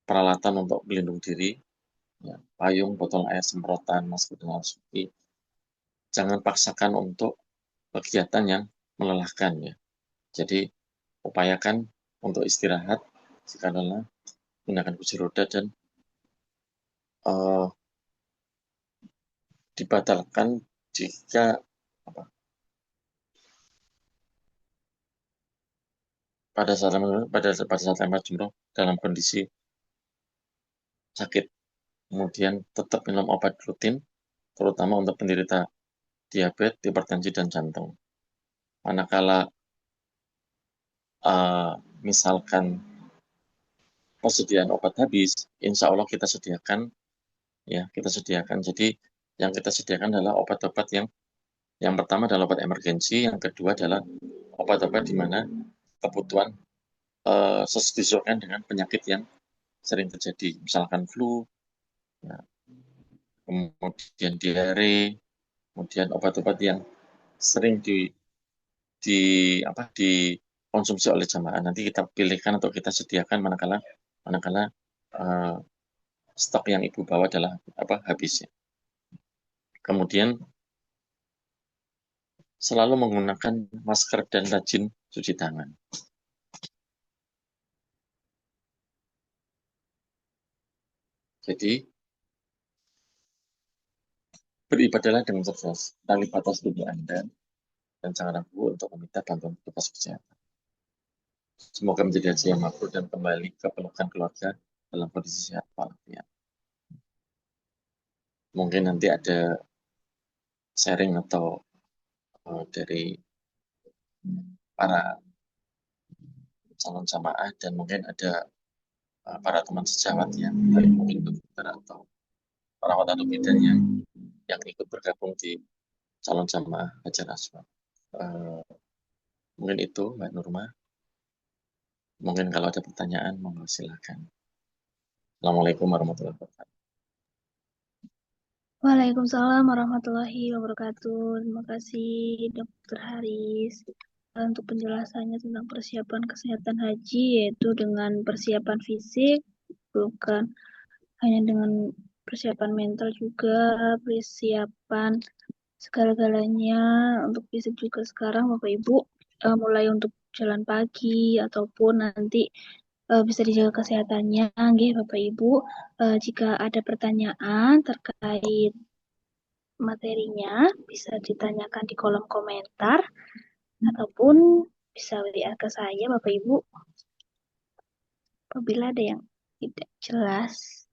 peralatan untuk pelindung diri, ya, payung, botol air semprotan, masker dengan suki. Jangan paksakan untuk kegiatan yang melelahkan ya. Jadi upayakan untuk istirahat jika lelah, gunakan kursi roda dan uh, dibatalkan jika apa, pada saat lempar jumroh dalam kondisi sakit. Kemudian tetap minum obat rutin, terutama untuk penderita diabetes, hipertensi, dan jantung. Manakala misalkan persediaan obat habis, insya Allah kita sediakan, ya kita sediakan. Jadi yang kita sediakan adalah obat-obat yang pertama adalah obat emergensi, yang kedua adalah obat-obat di mana kebutuhan disesuaikan dengan penyakit yang sering terjadi, misalkan flu, ya, kemudian diare, kemudian obat-obat yang sering di dikonsumsi oleh jamaah. Nanti kita pilihkan atau kita sediakan manakala manakala uh, stok yang ibu bawa adalah habis ya. Kemudian selalu menggunakan masker dan rajin cuci tangan. Jadi beribadahlah dengan cerdas, tali batas tubuh Anda, dan jangan ragu untuk meminta bantuan petugas kesehatan. Semoga menjadi haji yang makbul dan kembali ke pelukan keluarga dalam kondisi sehat walafiat. Mungkin nanti ada sharing atau dari para calon jamaah dan mungkin ada para teman sejawat ya, dari mungkin dokter atau perawat atau bidan yang ikut bergabung di calon jamaah Hajar Aswad. Mungkin itu Mbak Nurma. Mungkin kalau ada pertanyaan, monggo silakan. Assalamualaikum warahmatullahi wabarakatuh. Waalaikumsalam warahmatullahi wabarakatuh. Terima kasih Dokter Haris untuk penjelasannya tentang persiapan kesehatan haji, yaitu dengan persiapan fisik, bukan hanya dengan persiapan mental juga, persiapan segala-galanya untuk fisik juga. Sekarang Bapak Ibu mulai untuk jalan pagi ataupun nanti bisa dijaga kesehatannya, nggih Bapak Ibu. Jika ada pertanyaan terkait materinya bisa ditanyakan di kolom komentar ataupun bisa WA ke saya Bapak Ibu apabila ada yang tidak jelas.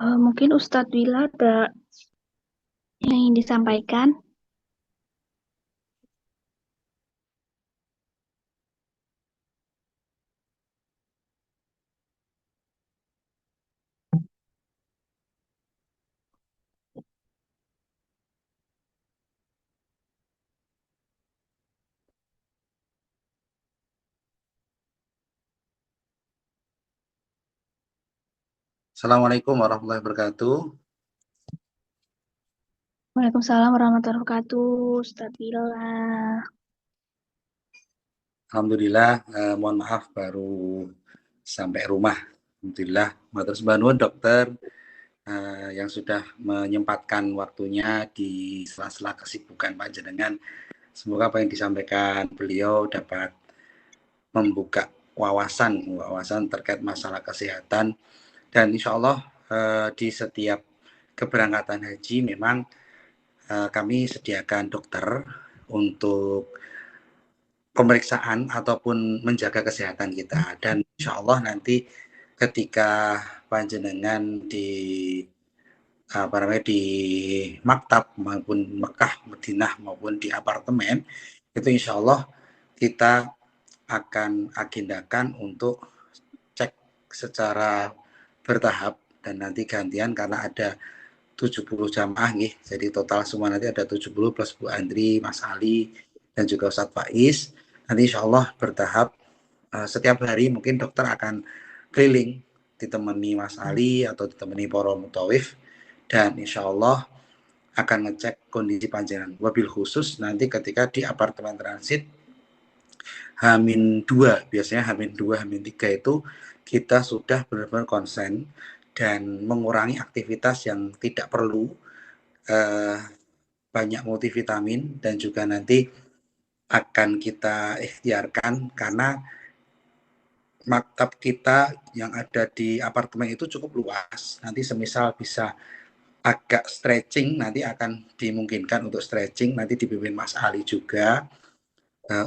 Mungkin Ustadz Wila ada yang ingin disampaikan. Assalamualaikum warahmatullahi wabarakatuh. Waalaikumsalam warahmatullahi wabarakatuh. Ustaz Bila. Alhamdulillah, mohon maaf baru sampai rumah. Alhamdulillah, matur sembah nuwun dokter yang sudah menyempatkan waktunya di sela-sela kesibukan panjenengan. Semoga apa yang disampaikan beliau dapat membuka wawasan terkait masalah kesehatan, dan insya Allah di setiap keberangkatan haji memang kami sediakan dokter untuk pemeriksaan ataupun menjaga kesehatan kita, dan insya Allah nanti ketika panjenengan di di maktab maupun Mekah, Madinah maupun di apartemen itu insya Allah kita akan agendakan untuk cek secara bertahap, dan nanti gantian karena ada 70 jamaah nih, jadi total semua nanti ada 70 plus Bu Andri, Mas Ali, dan juga Ustadz Faiz. Nanti insya Allah bertahap, setiap hari mungkin dokter akan keliling ditemani Mas Ali atau ditemani para mutawif, dan insya Allah akan ngecek kondisi panjenengan. Wabil khusus nanti ketika di apartemen transit H-2, biasanya H-2, H-3 itu kita sudah benar-benar konsen dan mengurangi aktivitas yang tidak perlu, banyak multivitamin, dan juga nanti akan kita ikhtiarkan karena maktab kita yang ada di apartemen itu cukup luas. Nanti semisal bisa agak stretching, nanti akan dimungkinkan untuk stretching, nanti dipimpin Mas Ali juga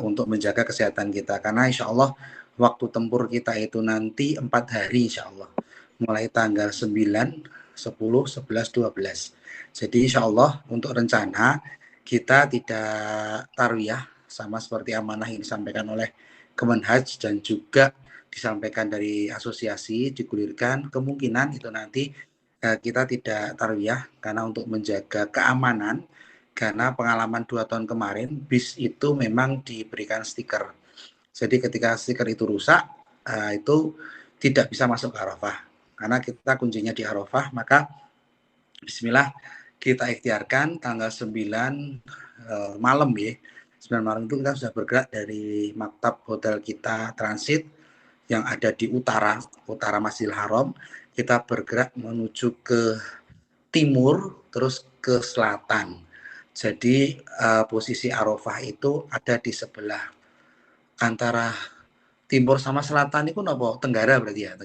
untuk menjaga kesehatan kita. Karena insya Allah waktu tempur kita itu nanti 4 hari insya Allah. Mulai tanggal 9, 10, 11, 12. Jadi insya Allah untuk rencana kita tidak tarwiyah, sama seperti amanah yang disampaikan oleh Kemenhaj dan juga disampaikan dari asosiasi, digulirkan kemungkinan itu nanti kita tidak tarwiyah karena untuk menjaga keamanan, karena pengalaman 2 tahun kemarin bis itu memang diberikan stiker. Jadi ketika stiker itu rusak, itu tidak bisa masuk ke Arafah. Karena kita kuncinya di Arafah, maka bismillah kita ikhtiarkan tanggal 9 malam ya. 9 malam itu kita sudah bergerak dari maktab hotel kita transit yang ada di utara Masjidil Haram. Kita bergerak menuju ke timur terus ke selatan. Jadi posisi Arafah itu ada di sebelah antara timur sama selatan itu nopo? Tenggara berarti ya,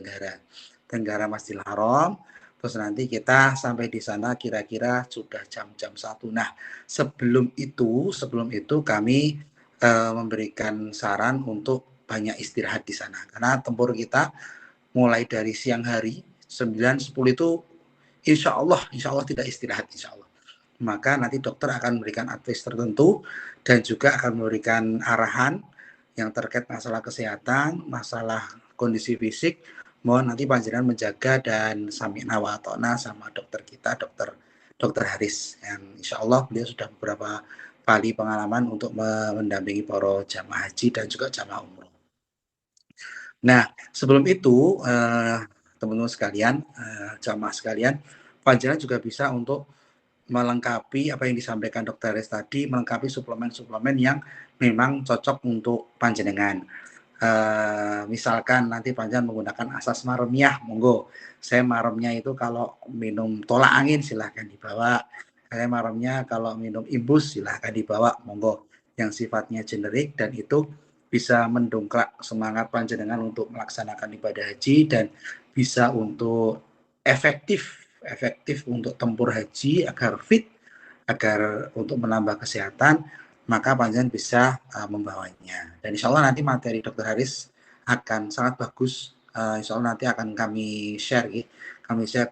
Tenggara Masjidil Haram. Terus nanti kita sampai di sana kira-kira sudah jam-jam 1. Nah, sebelum itu kami memberikan saran untuk banyak istirahat di sana. Karena tempur kita mulai dari siang hari 9, 10 itu insya Allah tidak istirahat insya Allah. Maka nanti dokter akan memberikan advice tertentu dan juga akan memberikan arahan yang terkait masalah kesehatan, masalah kondisi fisik. Mohon nanti panjenengan menjaga dan sami'na wa ata'na sama dokter kita, dokter Haris, yang insya Allah beliau sudah beberapa kali pengalaman untuk mendampingi para jamaah haji dan juga jamaah umroh. Nah, sebelum itu teman-teman sekalian, jamaah sekalian, panjenengan juga bisa untuk melengkapi apa yang disampaikan Dr. Haris tadi, melengkapi suplemen-suplemen yang memang cocok untuk panjenengan. Misalkan nanti panjenengan menggunakan asas maremiyah, monggo. Saya maremnya itu kalau minum tolak angin silahkan dibawa. Saya maremnya kalau minum imbus silahkan dibawa, monggo. Yang sifatnya generik dan itu bisa mendongkrak semangat panjenengan untuk melaksanakan ibadah haji dan bisa untuk efektif untuk tempur haji agar fit, agar untuk menambah kesehatan, maka panjenengan bisa membawanya. Dan insya Allah nanti materi Dr. Haris akan sangat bagus. Insya Allah nanti akan kami share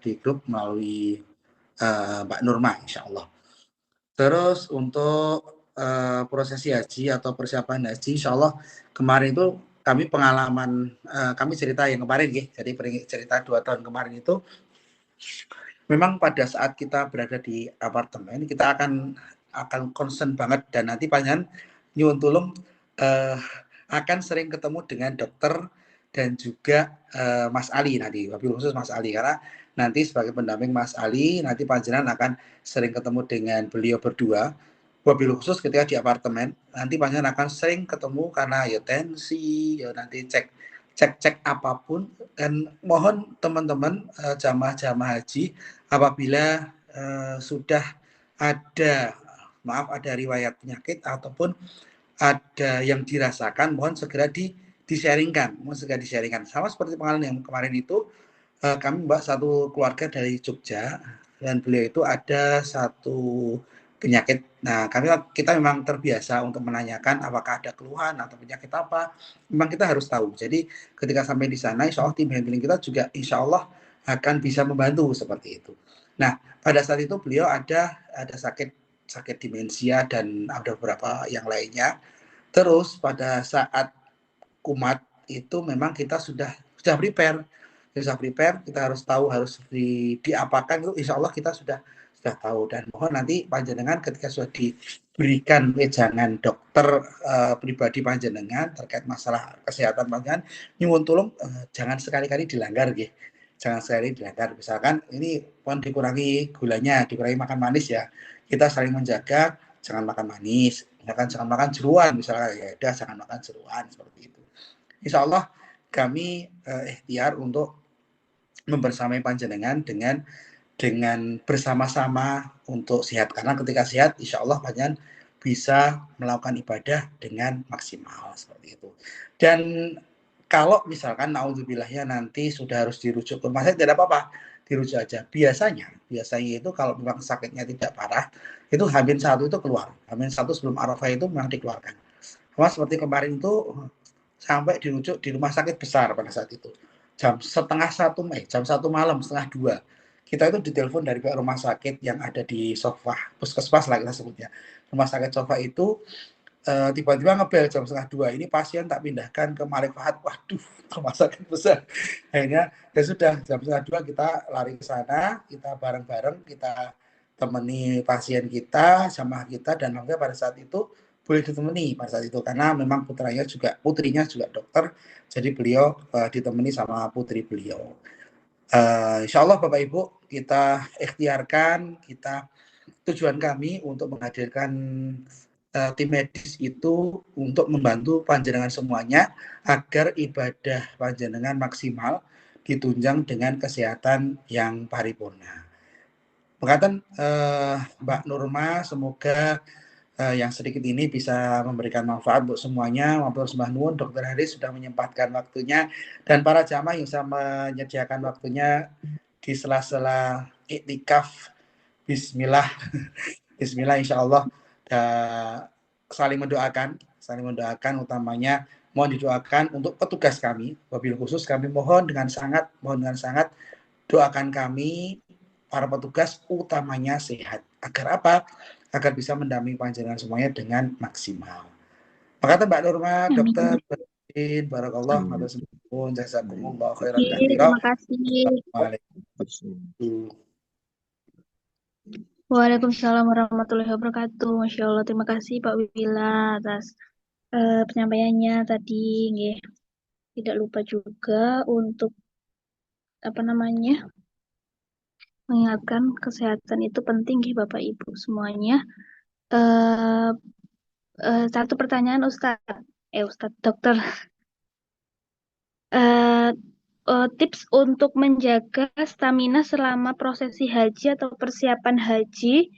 di grup melalui Mbak Nurma insya Allah. Terus untuk prosesi haji atau persiapan haji, insya Allah kemarin itu kami pengalaman, kami cerita yang kemarin jadi cerita 2 tahun kemarin itu memang pada saat kita berada di apartemen kita akan concern banget, dan nanti panjenengan nyuwun tulung akan sering ketemu dengan dokter dan juga Mas Ali nanti, wabil khusus Mas Ali, karena nanti sebagai pendamping Mas Ali nanti panjenengan akan sering ketemu dengan beliau berdua. Wabil khusus ketika di apartemen nanti panjenengan akan sering ketemu karena ya tensi, ya nanti cek apapun, dan mohon teman-teman jamaah-jamaah haji apabila sudah ada ada riwayat penyakit ataupun ada yang dirasakan, mohon segera di-sharingkan, sama seperti pengalaman yang kemarin itu. Kami Mbak satu keluarga dari Jogja dan beliau itu ada satu penyakit. Nah, kita memang terbiasa untuk menanyakan apakah ada keluhan atau penyakit apa. Memang kita harus tahu. Jadi ketika sampai di sana, insya Allah tim handling kita juga insya Allah akan bisa membantu seperti itu. Nah, pada saat itu beliau ada sakit demensia dan ada beberapa yang lainnya. Terus pada saat kumat itu memang kita sudah prepare, kita harus tahu harus diapakan, itu insya Allah kita sudah tahu. Dan mohon nanti panjenengan ketika sudah diberikan wejangan dokter pribadi panjenengan terkait masalah kesehatan panjenengan, nyuwun tulung jangan sekali-kali dilanggar gitu. Jangan sekali dilanggar. Misalkan ini mohon dikurangi gulanya, dikurangi makan manis ya. Kita saling menjaga, jangan makan manis, jangan makan jeruan misalkan, ya udah jangan makan jeruan seperti itu. Insya Allah kami ikhtiar untuk membersamai panjenengan dengan bersama-sama untuk sehat, karena ketika sehat insya Allah panjenengan bisa melakukan ibadah dengan maksimal seperti itu. Dan kalau misalkan naudzubillah nanti sudah harus dirujuk ke rumah sakit, tidak apa-apa, dirujuk aja. Biasanya itu kalau memang sakitnya tidak parah, itu H-1 itu keluar, H-1 sebelum Arafah itu memang dikeluarkan. Cuma seperti kemarin itu sampai dirujuk di rumah sakit besar pada saat itu jam 1 malam, 1:30 kita itu ditelepon dari pihak rumah sakit yang ada di Sofa puskesmas lah kita sebutnya, rumah sakit Sofa itu tiba-tiba ngebel jam 1:30, ini pasien tak pindahkan ke Malik Fahad. Waduh, rumah sakit besar. Akhirnya ya sudah, jam 1:30 kita lari ke sana, kita bareng-bareng kita temani pasien kita, jamaah kita, dan alhamdulillah pada saat itu boleh ditemani pada saat itu karena memang putrinya juga dokter, jadi beliau ditemani sama putri beliau. Insya Allah Bapak Ibu kita ikhtiarkan, tujuan kami untuk menghadirkan tim medis itu untuk membantu panjenengan semuanya agar ibadah panjenengan maksimal ditunjang dengan kesehatan yang paripurna. Makatan Mbak Nurma, semoga yang sedikit ini bisa memberikan manfaat buat semuanya. Matur sembah nuwun, Dr. Haris sudah menyempatkan waktunya, dan para jamaah yang bisa menyediakan waktunya di sela-sela iktikaf. Bismillah, insya Allah saling mendoakan, utamanya mohon didoakan untuk petugas kami. Wabil khusus kami mohon dengan sangat doakan kami para petugas utamanya sehat. Agar apa? Agar bisa mendampingi panjenengan semuanya dengan maksimal. Makasih Mbak Nurma, Dokter Barakallah, matur jazakumullah khairan katsira. Terima kasih. Waalaikumsalam warahmatullahi wabarakatuh. Masya Allah, terima kasih Pak Wila atas penyampaiannya tadi. Nggih. Tidak lupa juga untuk mengingatkan kesehatan itu penting nggih Bapak Ibu semuanya. Satu pertanyaan Ustadz Dokter. Tips untuk menjaga stamina selama prosesi haji atau persiapan haji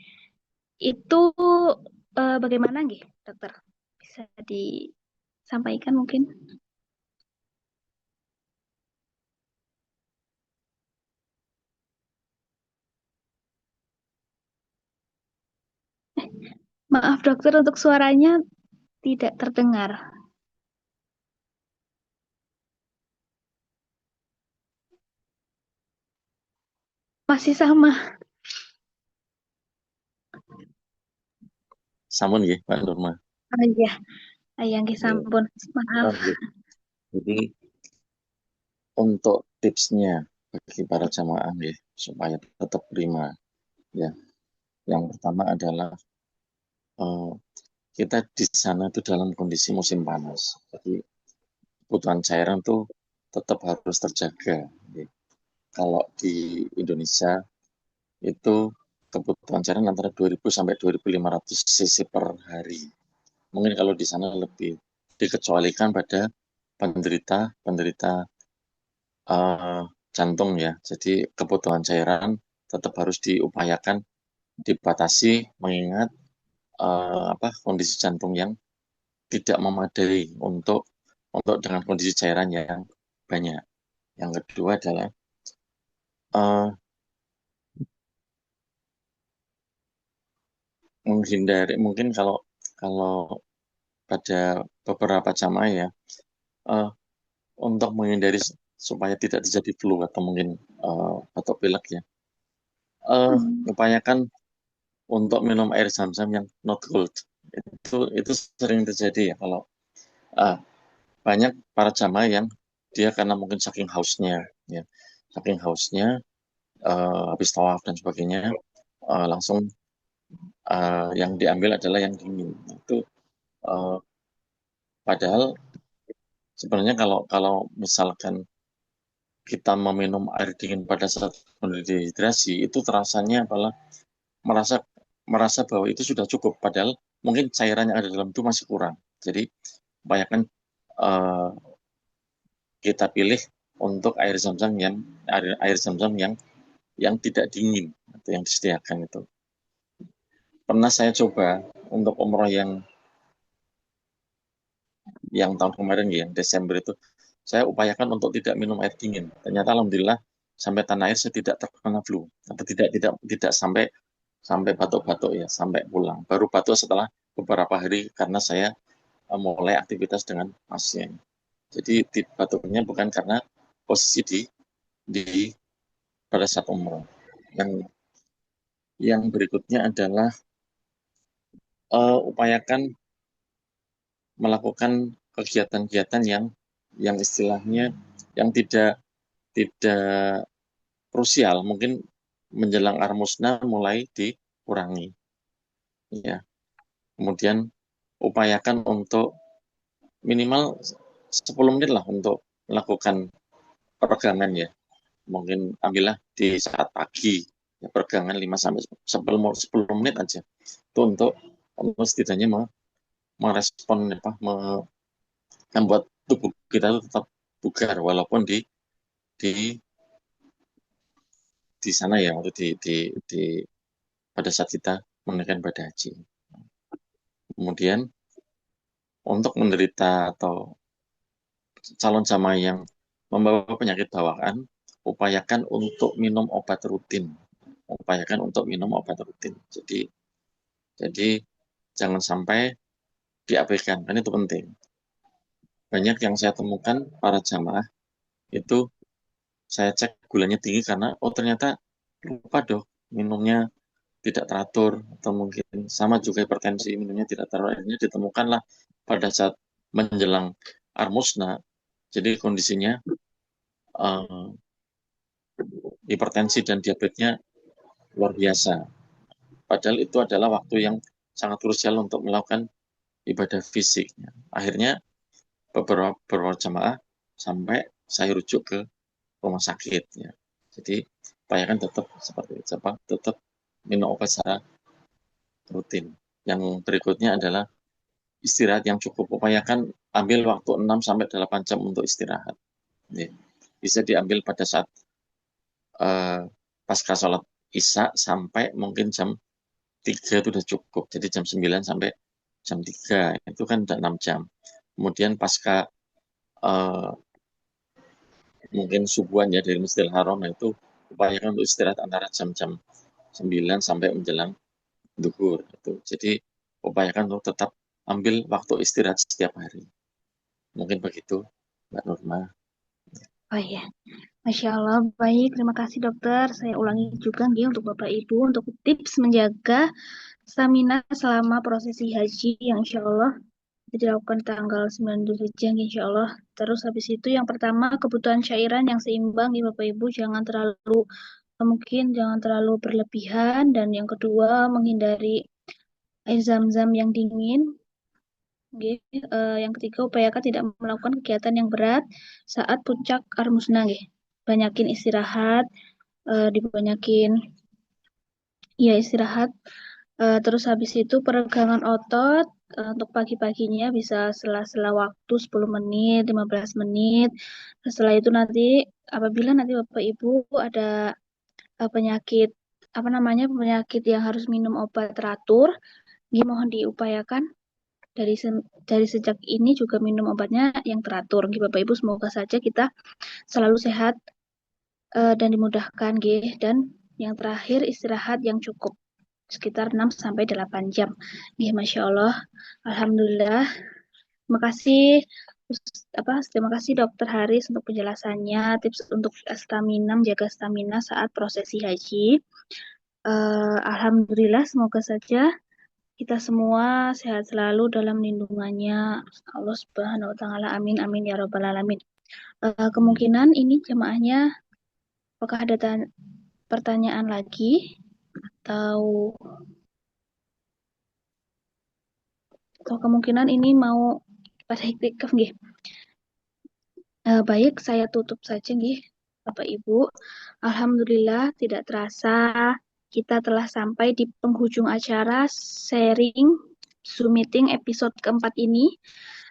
itu bagaimana nggih, Dokter? Bisa disampaikan mungkin? Maaf Dokter, untuk suaranya tidak terdengar. Masih sama. Sampun nggih, Mbak Nurma. Oh iya. Nggih sampun. Maaf. Jadi untuk tipsnya bagi para jamaah nggih supaya tetap prima ya. Yang pertama adalah kita di sana itu dalam kondisi musim panas. Jadi kebutuhan cairan tuh tetap harus terjaga. Kalau di Indonesia itu kebutuhan cairan antara 2000 sampai 2500 cc per hari. Mungkin kalau di sana lebih dikecualikan pada penderita jantung ya. Jadi kebutuhan cairan tetap harus diupayakan dibatasi mengingat kondisi jantung yang tidak memadai untuk dengan kondisi cairan yang banyak. Yang kedua adalah menghindari, mungkin kalau pada beberapa jamaah ya, untuk menghindari supaya tidak terjadi flu atau mungkin batuk pilek ya, upayakan untuk minum air zam-zam yang not cold. Itu sering terjadi ya kalau banyak para jamaah yang dia karena mungkin saking hausnya ya, habis tawaf dan sebagainya langsung yang diambil adalah yang dingin. Itu padahal sebenarnya kalau misalkan kita meminum air dingin pada saat kondisi dehidrasi itu terasanya adalah merasa bahwa itu sudah cukup, padahal mungkin cairan yang ada dalam itu masih kurang. Jadi bayangkan kita pilih untuk air zam-zam yang tidak dingin atau yang disediakan itu. Pernah saya coba untuk umroh yang tahun kemarin ya, Desember itu, saya upayakan untuk tidak minum air dingin. Ternyata alhamdulillah sampai tanah air saya tidak terkena flu atau tidak sampai batuk-batuk ya, sampai pulang. Baru batuk setelah beberapa hari karena saya mulai aktivitas dengan pasien. Jadi batuknya bukan karena posisi di pada saat umroh. Yang berikutnya adalah upayakan melakukan kegiatan-kegiatan yang istilahnya yang tidak krusial, mungkin menjelang armusna mulai dikurangi. Ya. Kemudian upayakan untuk minimal 10 menit lah untuk melakukan peregangan ya. Mungkin ambillah di saat pagi ya, peregangan 5 sampai 10 menit aja. Itu untuk setidaknya merespon membuat tubuh kita itu tetap bugar walaupun di sana ya, waktu pada saat kita menunaikan ibadah haji. Kemudian untuk menderita atau calon jamaah yang membawa penyakit bawaan, upayakan untuk minum obat rutin. Jadi jangan sampai diabaikan, kan itu penting. Banyak yang saya temukan para jamaah itu saya cek gulanya tinggi karena ternyata lupa dong minumnya tidak teratur, atau mungkin sama juga hipertensi minumnya tidak teratur. Akhirnya ditemukanlah pada saat menjelang armusna, jadi kondisinya hipertensi dan diabetesnya luar biasa. Padahal itu adalah waktu yang sangat krusial untuk melakukan ibadah fisik. Akhirnya beberapa jamaah sampai saya rujuk ke rumah sakit. Ya. Jadi upayakan tetap seperti itu, tetap minum obat secara rutin. Yang berikutnya adalah istirahat yang cukup. Upayakan ambil waktu 6 sampai 8 jam untuk istirahat. Ya. Bisa diambil pada saat pasca sholat isya sampai mungkin jam 3 itu sudah cukup. Jadi jam 9 sampai jam 3 itu kan udah 6 jam. Kemudian pasca mungkin subuhan ya dari Masjidil Haram, itu upayakan untuk istirahat antara jam-jam 9 sampai menjelang zuhur itu. Jadi upayakan untuk tetap ambil waktu istirahat setiap hari. Mungkin begitu, Mbak Nurma. Oh iya, Masya Allah, baik. Terima kasih dokter. Saya ulangi juga nih untuk Bapak Ibu untuk tips menjaga stamina selama prosesi haji yang insya Allah dilakukan tanggal 9 Dzulhijjah insya Allah. Terus habis itu yang pertama kebutuhan cairan yang seimbang ya Bapak Ibu, jangan terlalu berlebihan, dan yang kedua menghindari air zam-zam yang dingin. Nggih. Yang ketiga, upayakan tidak melakukan kegiatan yang berat saat puncak armusna nggih. Banyakin istirahat, dibanyakin ya istirahat. Terus habis itu peregangan otot untuk pagi-paginya bisa sela-sela waktu 10 menit, 15 menit. Setelah itu nanti apabila nanti Bapak Ibu ada penyakit apa namanya penyakit yang harus minum obat teratur, ini mohon diupayakan dari dari sejak ini juga minum obatnya yang teratur. Nggih Bapak Ibu, semoga saja kita selalu sehat dan dimudahkan nggih. Dan yang terakhir istirahat yang cukup sekitar 6 sampai 8 jam. Nggih, Masya Allah. Alhamdulillah. Terima kasih terima kasih Dokter Haris untuk penjelasannya, tips untuk stamina, menjaga stamina saat prosesi haji. Alhamdulillah, semoga saja kita semua sehat selalu dalam lindungannya Allah Subhanahu wa taala. Amin amin ya rabbal alamin. Kemungkinan ini jemaahnya apakah ada pertanyaan lagi atau kemungkinan ini mau pada iktikaf nggih. Baik, saya tutup saja nggih Bapak Ibu. Alhamdulillah tidak terasa kita telah sampai di penghujung acara sharing Zoom meeting episode keempat ini.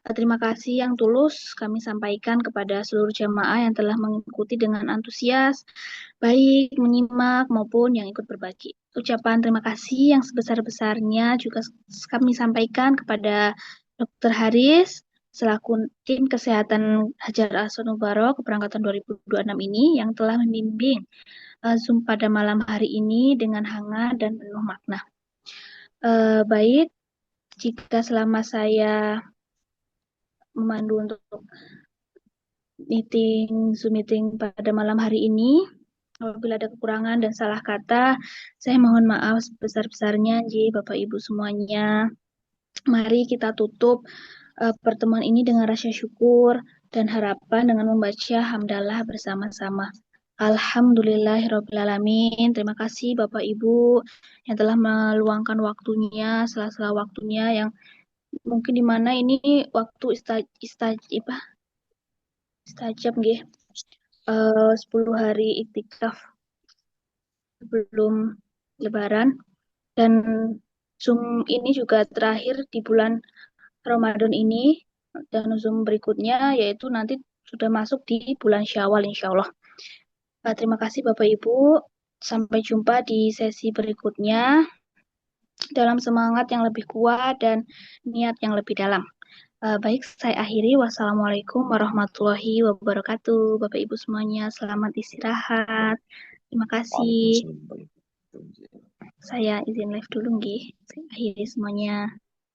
Terima kasih yang tulus kami sampaikan kepada seluruh jamaah yang telah mengikuti dengan antusias, baik menyimak maupun yang ikut berbagi. Ucapan terima kasih yang sebesar-besarnya juga kami sampaikan kepada Dr. Haris selaku tim kesehatan Hajar Aswad Mubarak keberangkatan 2026 ini yang telah membimbing Zoom pada malam hari ini dengan hangat dan penuh makna. Baik, jika selama saya memandu untuk Zoom meeting pada malam hari ini, apabila ada kekurangan dan salah kata, saya mohon maaf sebesar-besarnya, Bapak Ibu semuanya. Mari kita tutup pertemuan ini dengan rasa syukur dan harapan dengan membaca hamdalah bersama-sama. Alhamdulillahirrabbilalamin. Terima kasih Bapak Ibu yang telah meluangkan waktunya, sela-sela waktunya yang mungkin di mana ini waktu istajab nggih. 10 hari iktikaf sebelum Lebaran, dan Zoom ini juga terakhir di bulan Ramadan ini, dan Zoom berikutnya yaitu nanti sudah masuk di bulan Syawal insya Allah. Terima kasih Bapak Ibu, sampai jumpa di sesi berikutnya dalam semangat yang lebih kuat dan niat yang lebih dalam. Baik, saya akhiri. Wassalamualaikum warahmatullahi wabarakatuh. Bapak Ibu semuanya, selamat istirahat. Terima kasih. Saya izin live dulu nggih. Saya akhiri semuanya.